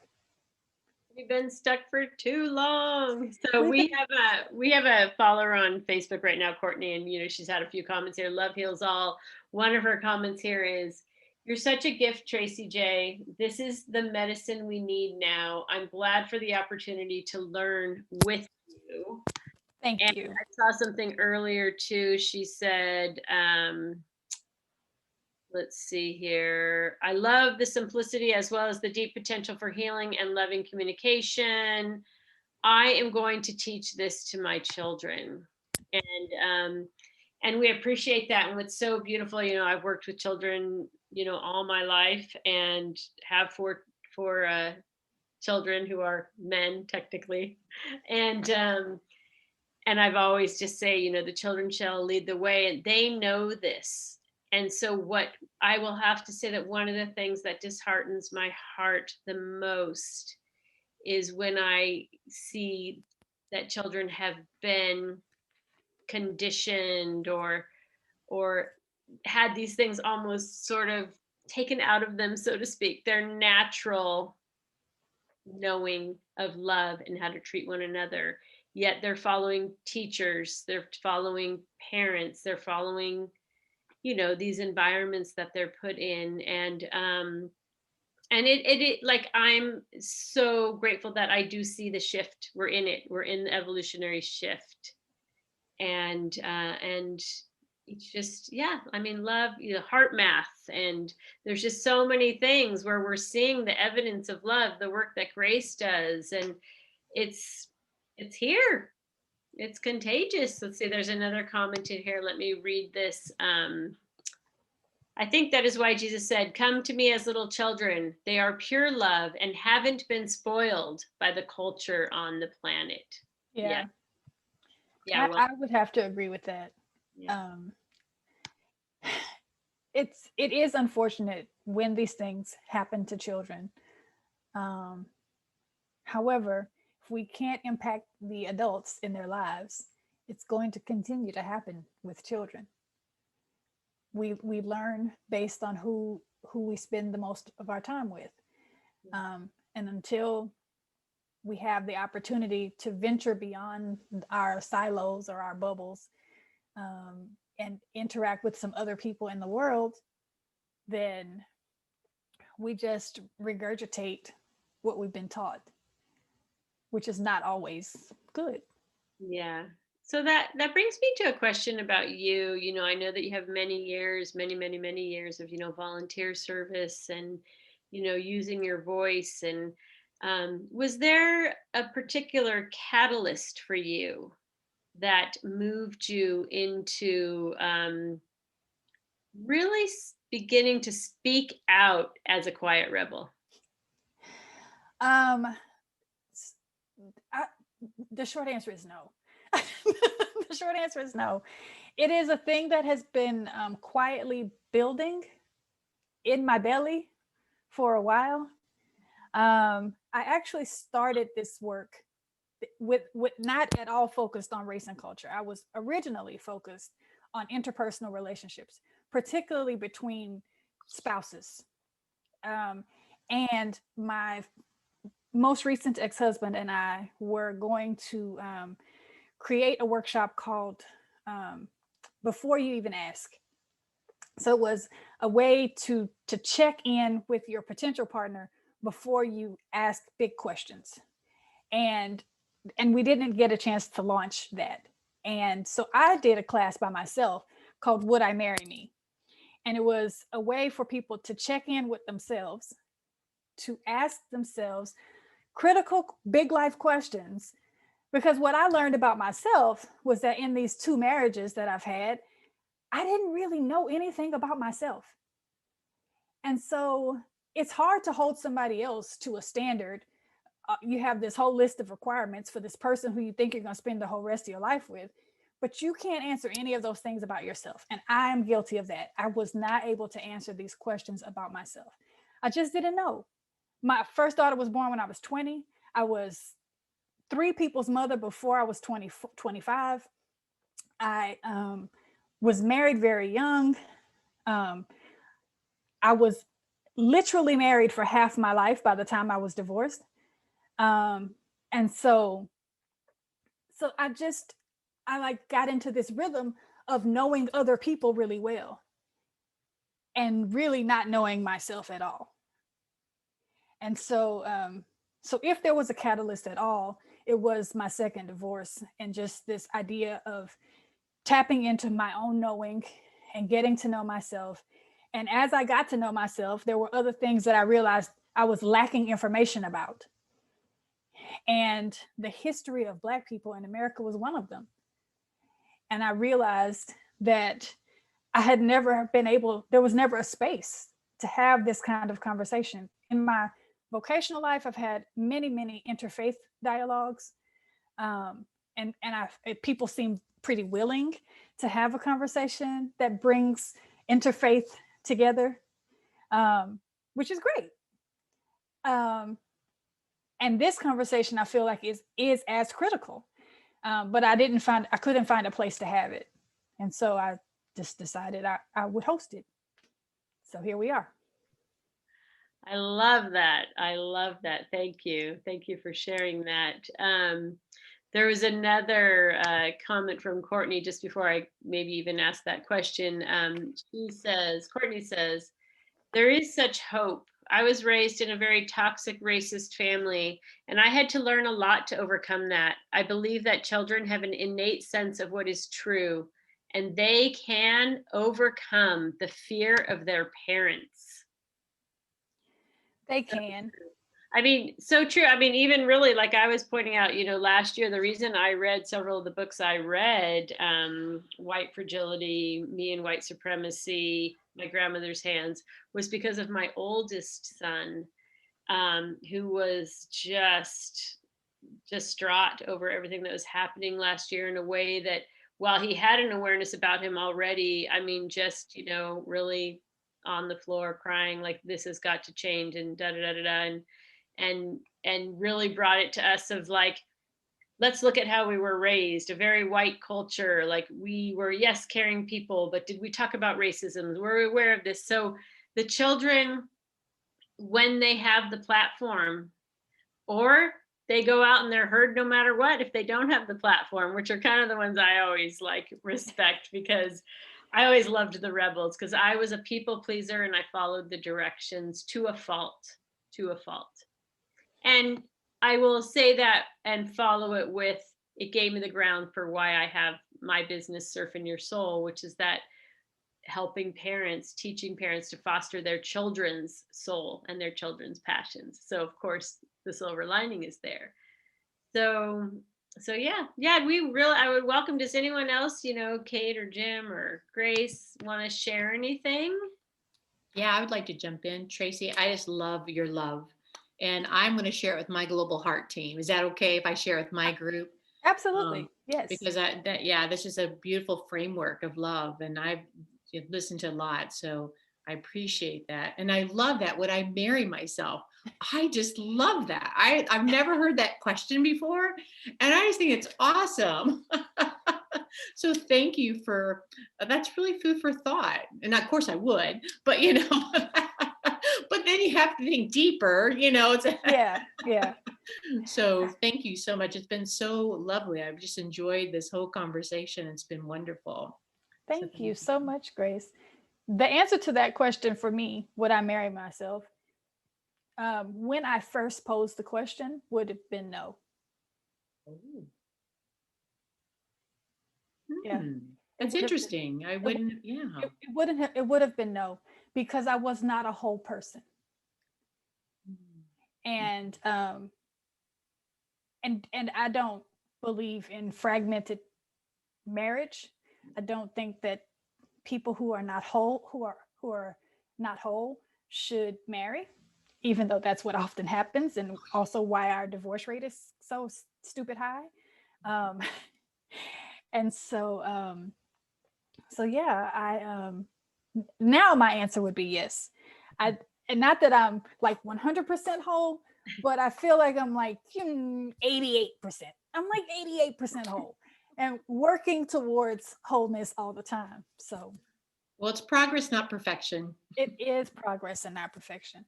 We've been stuck for too long. So we have a follower on Facebook right now, Courtney, and she's had a few comments here. Love heals all. One of her comments here is, "You're such a gift, Tracie Jae. This is the medicine we need now. I'm glad for the opportunity to learn with you." Thank And you. I saw something earlier too. She said, let's see here. "I love the simplicity as well as the deep potential for healing and loving communication. I am going to teach this to my children." And we appreciate that. And what's so beautiful, I've worked with children, all my life, and have four children who are men technically, and I've always just say, the children shall lead the way, and they know this. And so what I will have to say, that one of the things that disheartens my heart the most is when I see that children have been conditioned or had these things almost sort of taken out of them, so to speak, their natural knowing of love and how to treat one another. Yet they're following teachers, they're following parents, they're following, these environments that they're put in. And it like, I'm so grateful that I do see the shift. We're in it. We're in the evolutionary shift. And it's just, yeah, I mean, love, heart math, and there's just so many things where we're seeing the evidence of love, the work that Grace does, and it's here. It's contagious. Let's see, there's another comment in here. Let me read this. "I think that is why Jesus said, 'Come to me as little children. They are pure love and haven't been spoiled by the culture on the planet.'" Yeah. Yeah. Yeah. Well, I would have to agree with that. yeah. It is unfortunate when these things happen to children. However, if we can't impact the adults in their lives, it's going to continue to happen with children. We learn based on who we spend the most of our time with, and until we have the opportunity to venture beyond our silos or our bubbles, and interact with some other people in the world, then we just regurgitate what we've been taught, which is not always good. Yeah. So that brings me to a question about you. I know that you have many years, many years of, volunteer service and, using your voice. And was there a particular catalyst for you that moved you into really beginning to speak out as a quiet rebel? Um, s- I, the short answer is no. The short answer is no. It is a thing that has been quietly building in my belly for a while. I actually started this work with not at all focused on race and culture. I was originally focused on interpersonal relationships, particularly between spouses. Um, and my most recent ex-husband and I were going to create a workshop called um, Before You Even Ask. So it was a way to check in with your potential partner before you ask big questions. And we didn't get a chance to launch that. And so I did a class by myself called Would I Marry Me? And it was a way for people to check in with themselves, to ask themselves critical big life questions. Because what I learned about myself was that in these two marriages that I've had, I didn't really know anything about myself. And so it's hard to hold somebody else to a standard. You have this whole list of requirements for this person who you think you're going to spend the whole rest of your life with, but you can't answer any of those things about yourself. And I am guilty of that. I was not able to answer these questions about myself. I just didn't know. My first daughter was born when I was 20. I was three people's mother before I was 25. I was married very young. Um, I was literally married for half my life by the time I was divorced. Um, and so I like got into this rhythm of knowing other people really well and really not knowing myself at all. And so if there was a catalyst at all, it was my second divorce and just this idea of tapping into my own knowing and getting to know myself. And as I got to know myself, there were other things that I realized I was lacking information about. And the history of Black people in America was one of them. And I realized that I had never been able, there was never a space to have this kind of conversation. In my vocational life, I've had many interfaith dialogues. People seem pretty willing to have a conversation that brings interfaith together, which is great. And this conversation I feel like is as critical, but I couldn't find a place to have it, and so I just decided I would host it. So here we are. I love that. I love that. Thank you. Thank you for sharing that. There was another comment from Courtney just before I maybe even asked that question. Courtney says, there is such hope. I was raised in a very toxic racist family, and I had to learn a lot to overcome that. I believe that children have an innate sense of what is true, and they can overcome the fear of their parents. They can. I mean, so true. I mean, even really, like I was pointing out, last year, the reason I read several of the books I read, White Fragility, Me and White Supremacy, My Grandmother's Hands, was because of my oldest son, who was just distraught over everything that was happening last year in a way that, while he had an awareness about him already, I mean, just, really on the floor crying like this has got to change and da da da da da, and really brought it to us of like, let's look at how we were raised, a very white culture. Like we were, yes, caring people, but did we talk about racism? Were we aware of this? So the children, when they have the platform, or they go out and they're heard no matter what if they don't have the platform, which are kind of the ones I always like respect, because I always loved the rebels because I was a people pleaser and I followed the directions to a fault, to a fault. And I will say that and follow it with it gave me the ground for why I have my business, Surf in Your Soul, which is that helping parents, teaching parents to foster their children's soul and their children's passions. So of course the silver lining is there. So yeah, I would welcome. Does anyone else, Kate or Jim or Grace, want to share anything? Yeah, I would like to jump in. Tracie, I just love your love. And I'm going to share it with my Global Heart team. Is that okay if I share with my group? Absolutely. Yes. Because this is a beautiful framework of love. And I've listened to a lot. So I appreciate that. And I love that when I marry myself. I just love that. I've never heard that question before. And I just think it's awesome. So thank you for that's really food for thought. And of course I would, but but then you have to think deeper, it's yeah. So thank you so much. It's been so lovely. I've just enjoyed this whole conversation. It's been wonderful. Thank you so much, Grace. The answer to that question for me, would I marry myself? When I first posed the question, would have been no. Yeah. That's interesting. I wouldn't, It would have been no, because I was not a whole person. And I don't believe in fragmented marriage. I don't think that people who are not whole, who are not whole, should marry, even though that's what often happens, and also why our divorce rate is so stupid high. And so yeah, I now my answer would be yes. And not that I'm like 100% whole, but I feel like I'm like 88%. I'm like 88% whole and working towards wholeness all the time. So, well, it's progress, not perfection. It is progress and not perfection.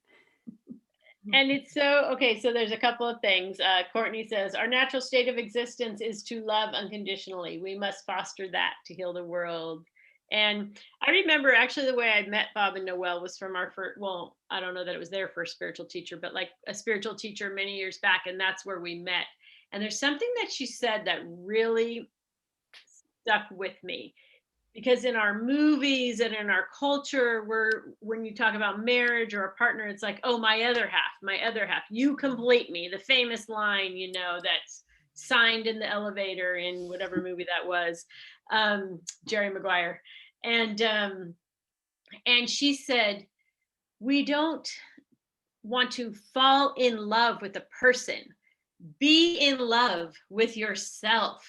And it's okay. So there's a couple of things. Courtney says, our natural state of existence is to love unconditionally. We must foster that to heal the world. And I remember actually the way I met Bob and Noelle was from our first, well, I don't know that it was their first spiritual teacher, but like a spiritual teacher many years back. And that's where we met. And there's something that she said that really stuck with me. Because in our movies and in our culture, when you talk about marriage or a partner, it's like, oh, my other half, you complete me. The famous line, that's signed in the elevator in whatever movie that was, Jerry Maguire. And she said, we don't want to fall in love with a person. Be in love with yourself.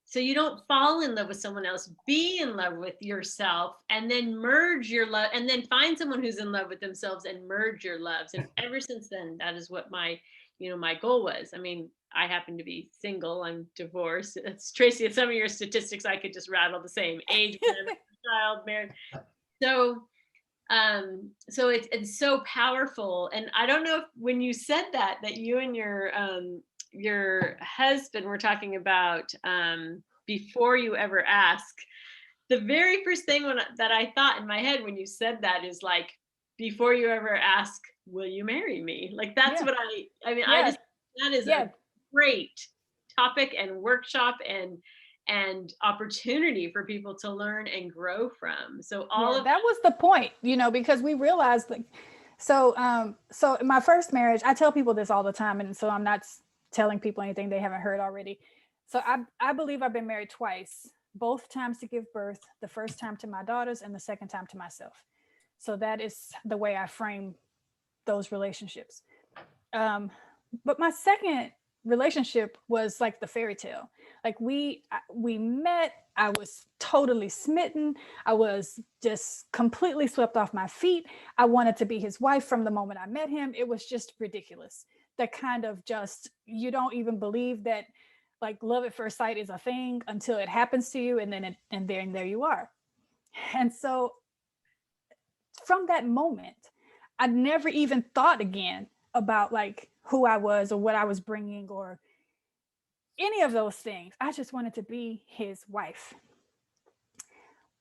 So you don't fall in love with someone else, be in love with yourself, and then merge your love, and then find someone who's in love with themselves and merge your loves. And ever since then, that is what my goal was. I mean, I happen to be single, I'm divorced. It's Tracie, some of your statistics, I could just rattle the same age, child, married. So it's so powerful. And I don't know if when you said that you and your husband were talking about before you ever ask, the very first thing that I thought in my head when you said that is like, before you ever ask, will you marry me? Like, that's what I mean, yeah. That is a great topic and workshop and opportunity for people to learn and grow from. So that was the point, because we realized so in my first marriage, I tell people this all the time, and so I'm not telling people anything they haven't heard already. So I believe I've been married twice, both times to give birth, the first time to my daughters and the second time to myself. So that is the way I frame those relationships. But my second relationship was like the fairy tale. Like we met, I was totally smitten. I was just completely swept off my feet. I wanted to be his wife from the moment I met him. It was just ridiculous. That kind of just, you don't even believe that like love at first sight is a thing until it happens to you, and then there you are. And so from that moment, I never even thought again about like who I was or what I was bringing or any of those things. I just wanted to be his wife.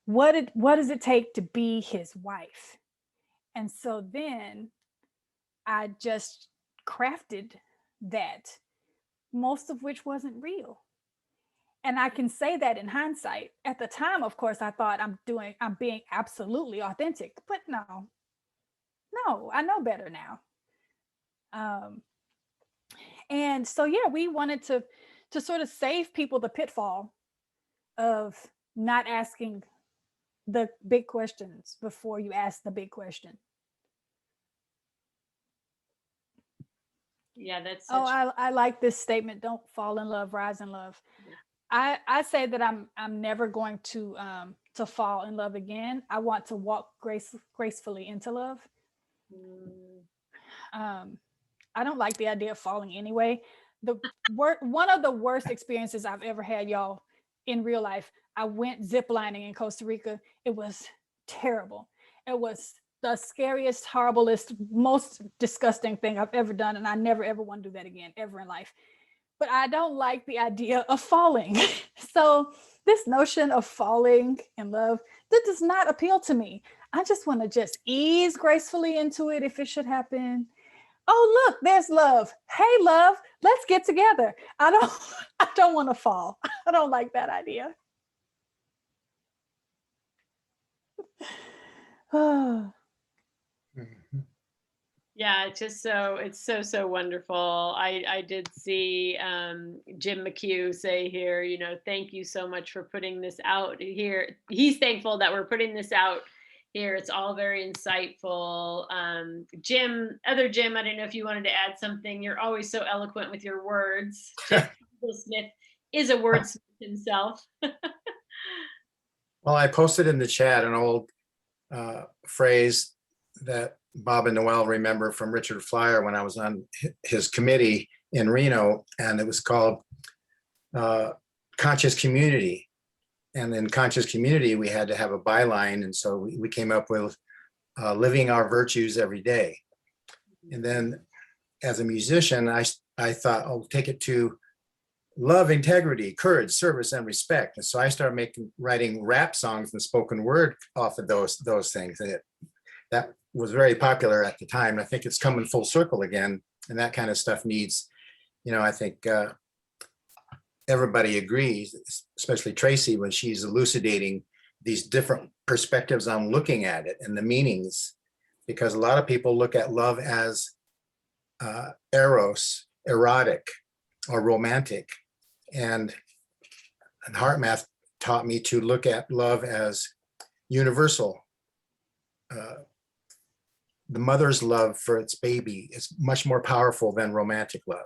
What does it take to be his wife? And so then I just crafted that, most of which wasn't real. And I can say that in hindsight. At the time, of course, I thought I'm being absolutely authentic, but no, I know better now. And so, yeah, we wanted to sort of save people the pitfall of not asking the big questions before you ask the big question. Yeah, that's Oh, such. I like this statement. Don't fall in love, rise in love. I say that I'm never going to fall in love again. I want to walk gracefully into love. I don't like the idea of falling anyway. One of the worst experiences I've ever had, y'all, in real life. I went ziplining in Costa Rica. It was terrible. It was the scariest, horriblest, most disgusting thing I've ever done, and I never ever want to do that again, ever in life. But I don't like the idea of falling. So this notion of falling in love, that does not appeal to me. I just want to just ease gracefully into it if it should happen. Oh, look, there's love. Hey, love, let's get together. I don't want to fall. I don't like that idea. Yeah, it's just so wonderful. I did see Jim McHugh say here, thank you so much for putting this out here. He's thankful that we're putting this out here. It's all very insightful. Jim, I don't know if you wanted to add something. You're always so eloquent with your words. Jim Smith is a wordsmith himself. Well, I posted in the chat an old phrase that Bob and Noel remember from Richard Flyer when I was on his committee in Reno, and it was called conscious community. And in conscious community, we had to have a byline. And so we came up with living our virtues every day. And then as a musician, I thought, I'll take it to love, integrity, courage, service, and respect. And so I started writing rap songs and spoken word off of those things. And that was very popular at the time. I think it's coming full circle again. And that kind of stuff needs, I think everybody agrees, especially Tracie, when she's elucidating these different perspectives on looking at it and the meanings, because a lot of people look at love as eros, erotic, or romantic. And heart math taught me to look at love as universal. The mother's love for its baby is much more powerful than romantic love.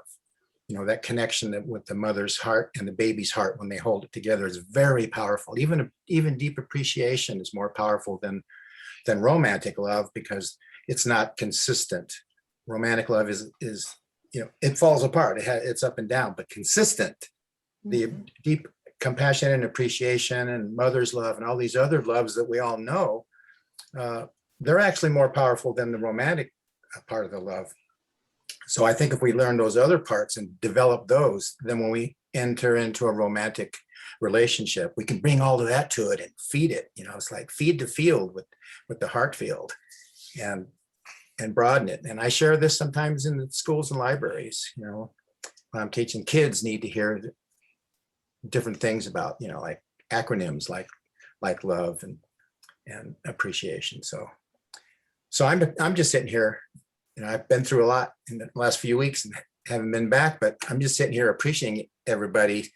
That connection with the mother's heart and the baby's heart when they hold it together is very powerful. Even deep appreciation is more powerful than romantic love, because it's not consistent. Romantic love is it falls apart. It's up and down, but consistent. The deep compassion and appreciation and mother's love and all these other loves that we all know, they're actually more powerful than the romantic part of the love. So I think if we learn those other parts and develop those, then when we enter into a romantic relationship, we can bring all of that to it and feed it. It's like feed the field with the heart field and broaden it. And I share this sometimes in the schools and libraries. When I'm teaching, kids need to hear different things about, like acronyms like love and appreciation. So I'm just sitting here. I've been through a lot in the last few weeks and haven't been back, but I'm just sitting here appreciating everybody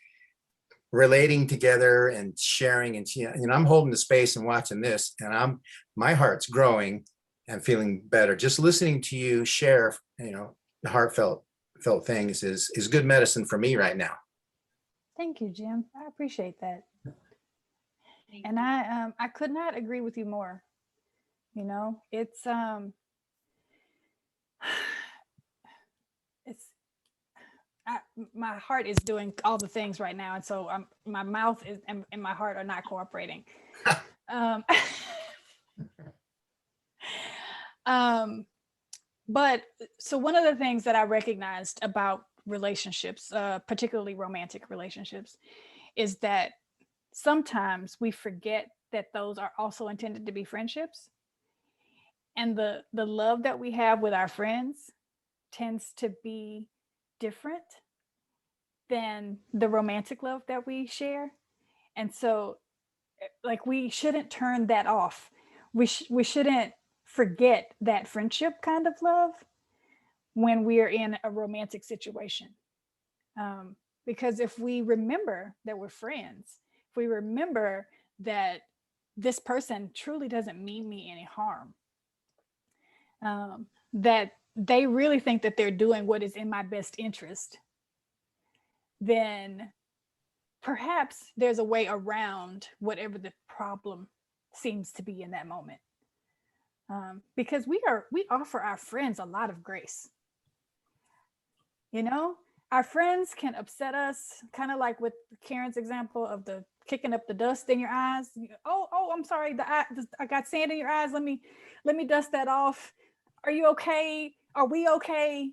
relating together and sharing. And I'm holding the space and watching this, and my heart's growing and feeling better. Just listening to you share, the heartfelt things is good medicine for me right now. Thank you, Jim. I appreciate that. And I could not agree with you more. It's my heart is doing all the things right now, and so my mouth and my heart are not cooperating. But so one of the things that I recognized about relationships, particularly romantic relationships, is that sometimes we forget that those are also intended to be friendships. And the love that we have with our friends tends to be different than the romantic love that we share. And so, like, we shouldn't turn that off. We shouldn't forget that friendship kind of love when we're in a romantic situation. Because if we remember that we're friends, if we remember that this person truly doesn't mean me any harm, that they really think that they're doing what is in my best interest, then perhaps there's a way around whatever the problem seems to be in that moment. Because we offer our friends a lot of grace. You know, our friends can upset us, kind of like with Karen's example of the kicking up the dust in your eyes. Oh, I'm sorry, I got sand in your eyes. Let me dust that off. Are you okay? Are we okay?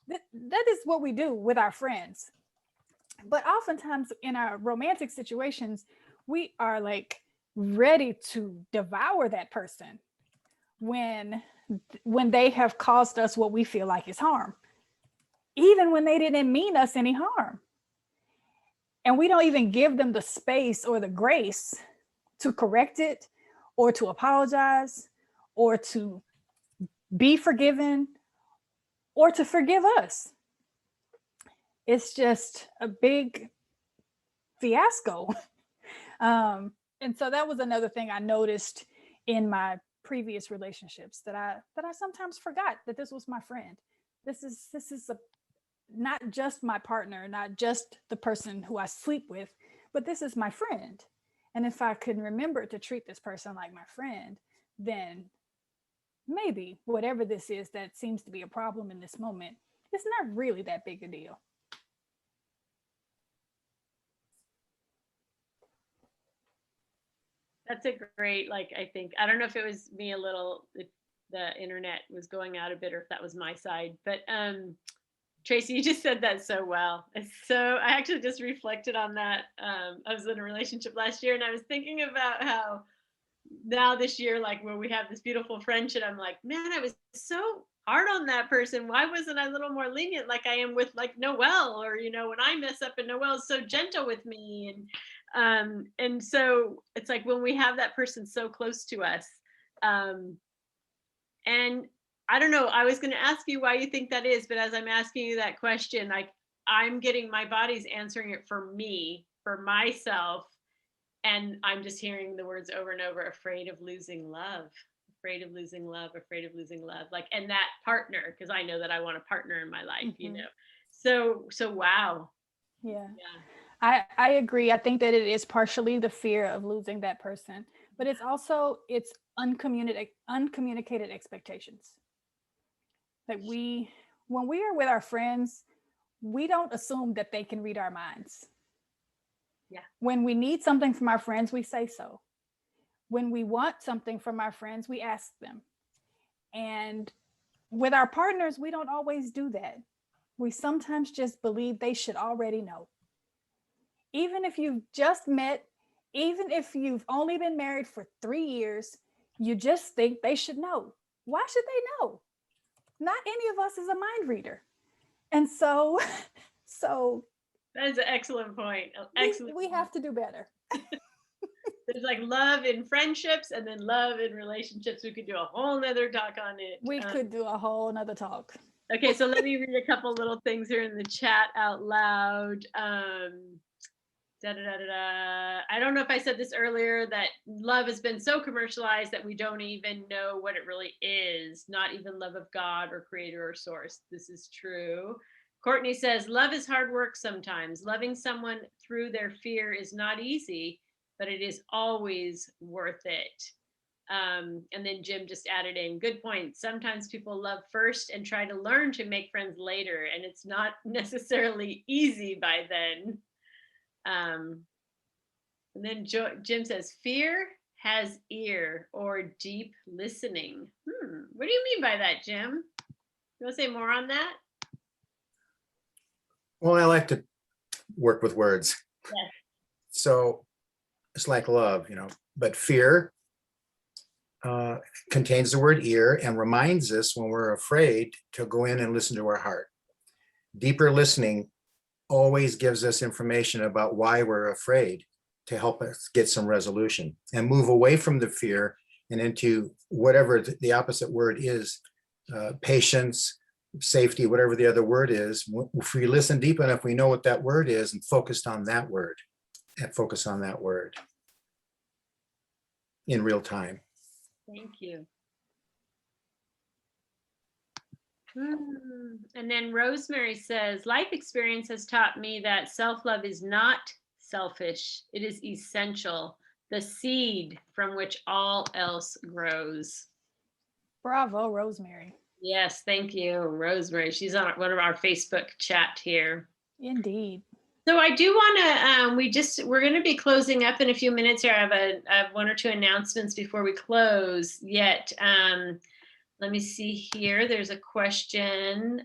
That is what we do with our friends. But oftentimes in our romantic situations, we are like ready to devour that person when they have caused us what we feel like is harm, even when they didn't mean us any harm. And we don't even give them the space or the grace to correct it or to apologize or to be forgiven or to forgive us. It's just a big fiasco. And so that was another thing I noticed in my previous relationships, that I sometimes forgot that this was my friend. This is not just my partner, not just the person who I sleep with, but this is my friend. And if I can remember to treat this person like my friend, then maybe whatever this is that seems to be a problem in this moment, it's not really that big a deal. That's a great, I think, I don't know if it was me a little, the internet was going out a bit, or if that was my side, but Tracie, you just said that so well. So I actually just reflected on that. I was in a relationship last year, and I was thinking about how now this year, like when we have this beautiful friendship, I'm like, man, I was so hard on that person. Why wasn't I a little more lenient like I am with like Noelle? Or, when I mess up and Noelle's so gentle with me. And so it's like when we have that person so close to us. And I don't know, I was going to ask you why you think that is, but as I'm asking you that question, like I'm getting, my body's answering it for me, for myself. And I'm just hearing the words over and over: afraid of losing love, afraid of losing love, afraid of losing love. Like, and that partner, because I know that I want a partner in my life, So wow. Yeah. I agree. I think that it is partially the fear of losing that person, but it's also uncommunicated expectations. Like when we are with our friends, we don't assume that they can read our minds. Yeah. When we need something from our friends, we say so. When we want something from our friends, we ask them. And with our partners, we don't always do that. We sometimes just believe they should already know. Even if you've just met, even if you've only been married for 3 years, you just think they should know. Why should they know? Not any of us is a mind reader. And so that is an excellent point. Excellent. We have to do better. There's like love in friendships and then love in relationships. We could do a whole nother talk on it. We could do a whole nother talk. Okay, so let me read a couple little things here in the chat out loud. I don't know if I said this earlier, that love has been so commercialized that we don't even know what it really is, not even love of God or creator or source. This is true. Courtney says, love is hard work sometimes. Loving someone through their fear is not easy, but it is always worth it. And then Jim just added in, good point. Sometimes people love first and try to learn to make friends later, and it's not necessarily easy by then. And then Jim says, fear has ear or deep listening. What do you mean by that, Jim? You want to say more on that? Well, I like to work with words. Yes. So it's like love, but fear contains the word ear and reminds us when we're afraid to go in and listen to our heart. Deeper listening always gives us information about why we're afraid to help us get some resolution and move away from the fear and into whatever the opposite word is, patience, safety, whatever the other word is. If we listen deep enough, we know what that word is and focus on that word in real time. Thank you. And then Rosemary says, life experience has taught me that self-love is not selfish. It is essential, the seed from which all else grows. Bravo, Rosemary. Yes, thank you, Rosemary. She's on one of our Facebook chat here. Indeed. So I do want to, we're going to be closing up in a few minutes here. I have one or two announcements before we close yet. Let me see here. There's a question.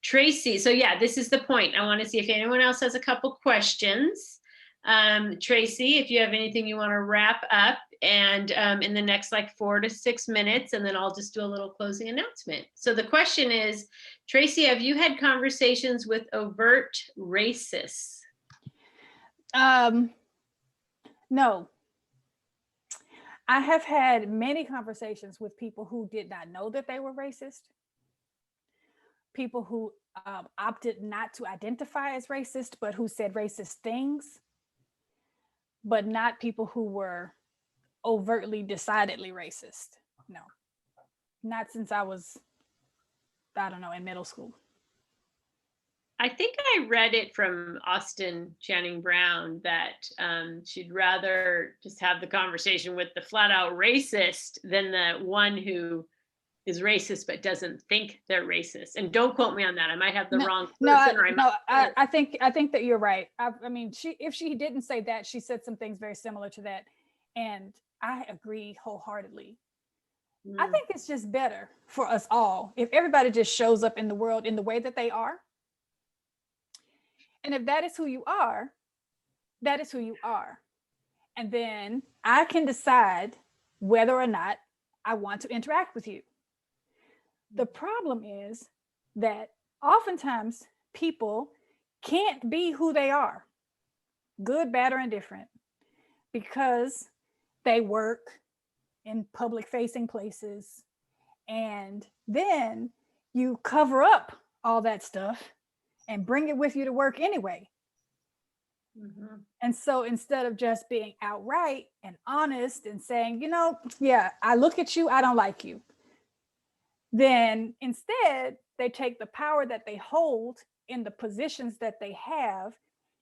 Tracie, so yeah, this is the point. I want to see if anyone else has a couple questions. Tracie, if you have anything you want to wrap up and in the next like 4 to 6 minutes, and then I'll just do a little closing announcement. So the question is, Tracie, have you had conversations with overt racists? No. I have had many conversations with people who did not know that they were racist, people who opted not to identify as racist, but who said racist things, but not people who were overtly, decidedly racist. No, not since I was, I don't know, in middle school. I think I read it from Austin Channing Brown that she'd rather just have the conversation with the flat out racist than the one who is racist but doesn't think they're racist. And don't quote me on that. I might have the wrong person. I think that you're right. I mean, if she didn't say that, she said some things very similar to that, and I agree wholeheartedly. I think it's just better for us all if everybody just shows up in the world in the way that they are. And if that is who you are, that is who you are. And then I can decide whether or not I want to interact with you. The problem is that oftentimes people can't be who they are, good, bad, or indifferent, because they work in public facing places. And then you cover up all that stuff and bring it with you to work anyway. And so instead of just being outright and honest and saying, you know, yeah, I look at you, I don't like you, then instead they take the power that they hold in the positions that they have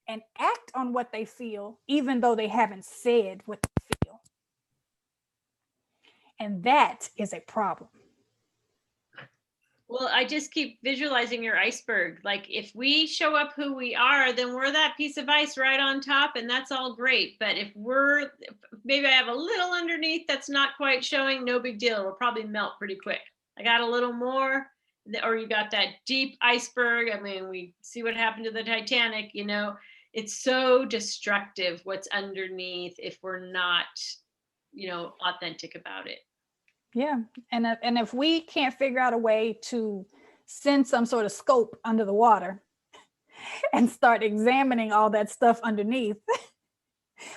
and act on what they feel, even though they haven't said what they feel. And that is a problem. Well, I just keep visualizing your iceberg. Like if we show up who we are, then we're that piece of ice right on top, and that's all great. But if maybe I have a little underneath that's not quite showing, no big deal. It'll probably melt pretty quick. I got a little more, or you got that deep iceberg. I mean, we see what happened to the Titanic, you know, it's so destructive what's underneath if we're not, you know, authentic about it. Yeah, and if we can't figure out a way to send some sort of scope under the water and start examining all that stuff underneath,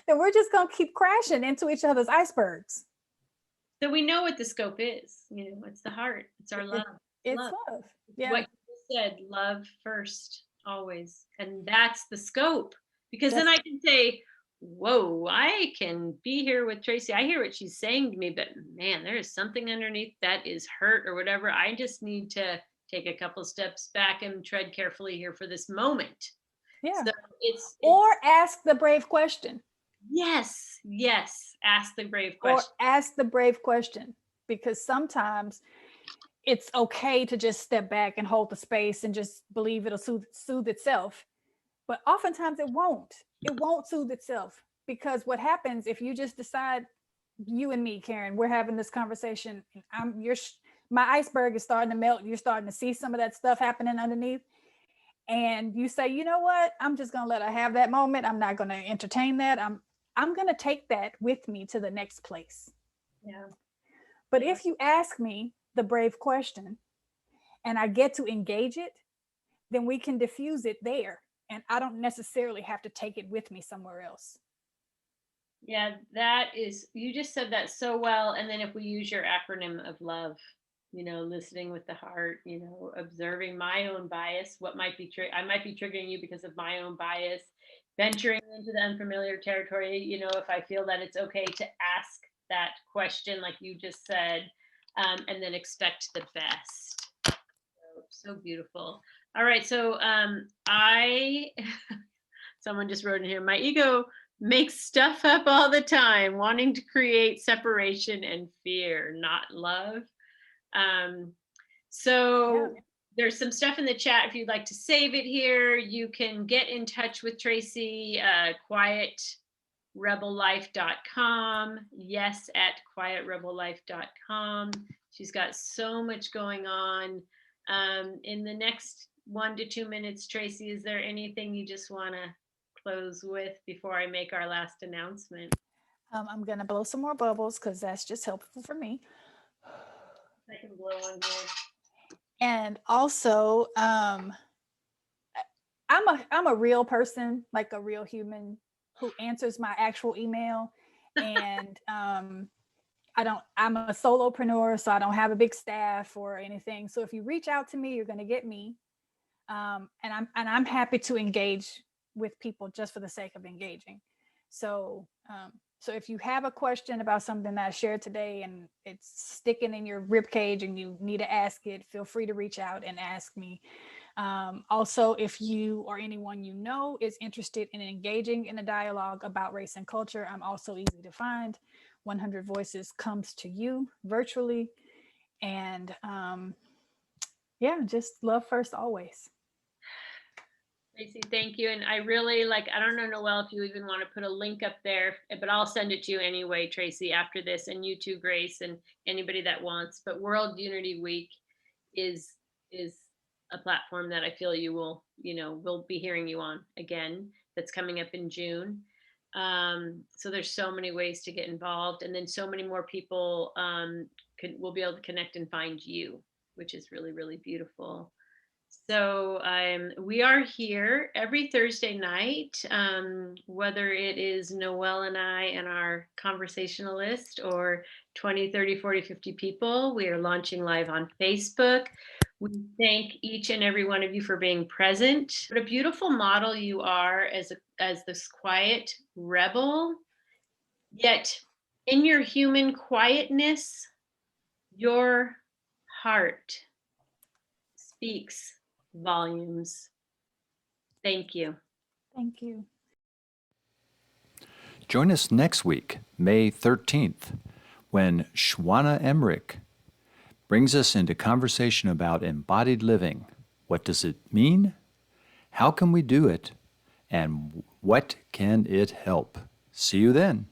then we're just gonna keep crashing into each other's icebergs. So we know what the scope is. You know, it's the heart. It's our love. It's love. Yeah. What you said, love first, always, and that's the scope. Because then I can say, whoa, I can be here with Tracie. I hear what she's saying to me, but man, there is something underneath that is hurt or whatever. I just need to take a couple steps back and tread carefully here for this moment. Yeah. So it's or ask the brave question. Yes. Ask the brave question. Or ask the brave question, because sometimes it's okay to just step back and hold the space and just believe it'll soothe itself. But oftentimes it won't. It won't soothe itself, because what happens if you just decide, you and me, Karen, we're having this conversation, and my iceberg is starting to melt. You're starting to see some of that stuff happening underneath. And you say, you know what? I'm just going to let her have that moment. I'm not going to entertain that. I'm going to take that with me to the next place. Yeah. But if you ask me the brave question and I get to engage it, then we can diffuse it there. And I don't necessarily have to take it with me somewhere else. Yeah, that is, you just said that so well. And then if we use your acronym of love, listening with the heart, observing my own bias, what might be I might be triggering you because of my own bias, venturing into the unfamiliar territory, if I feel that it's okay to ask that question, like you just said, and then expect the best. So beautiful. All right. So someone just wrote in here, my ego makes stuff up all the time, wanting to create separation and fear, not love. So there's some stuff in the chat. If you'd like to save it here, you can get in touch with Tracie, quietrebellife.com. Yes, at quietrebellife.com. She's got so much going on. In the next 1 to 2 minutes, Tracie, is there anything you just want to close with before I make our last announcement? I'm going to blow some more bubbles because that's just helpful for me. I can blow on here. And also, I'm a real person, like a real human who answers my actual email. And I'm a solopreneur, so I don't have a big staff or anything. So if you reach out to me, you're going to get me. And I'm happy to engage with people just for the sake of engaging. So if you have a question about something that I shared today and it's sticking in your ribcage and you need to ask it, feel free to reach out and ask me. Also, if you or anyone you know is interested in engaging in a dialogue about race and culture, I'm also easy to find. 100 Voices comes to you virtually. And just love first always. Tracie, thank you. And I really I don't know, Noelle, if you even want to put a link up there, but I'll send it to you anyway, Tracie, after this, and you too, Grace, and anybody that wants. But World Unity Week is a platform that I feel you will, we'll be hearing you on again. That's coming up in June. So there's so many ways to get involved, and then so many more people will be able to connect and find you, which is really, really beautiful. So we are here every Thursday night, whether it is Noelle and I and our conversationalist or 20, 30, 40, 50 people. We are launching live on Facebook. We thank each and every one of you for being present. What a beautiful model you are as this quiet rebel, yet in your human quietness, your heart speaks volumes. Thank you. Thank you. Join us next week, May 13th, when Shwana Emmerich brings us into conversation about embodied living. What does it mean? How can we do it? And what can it help? See you then.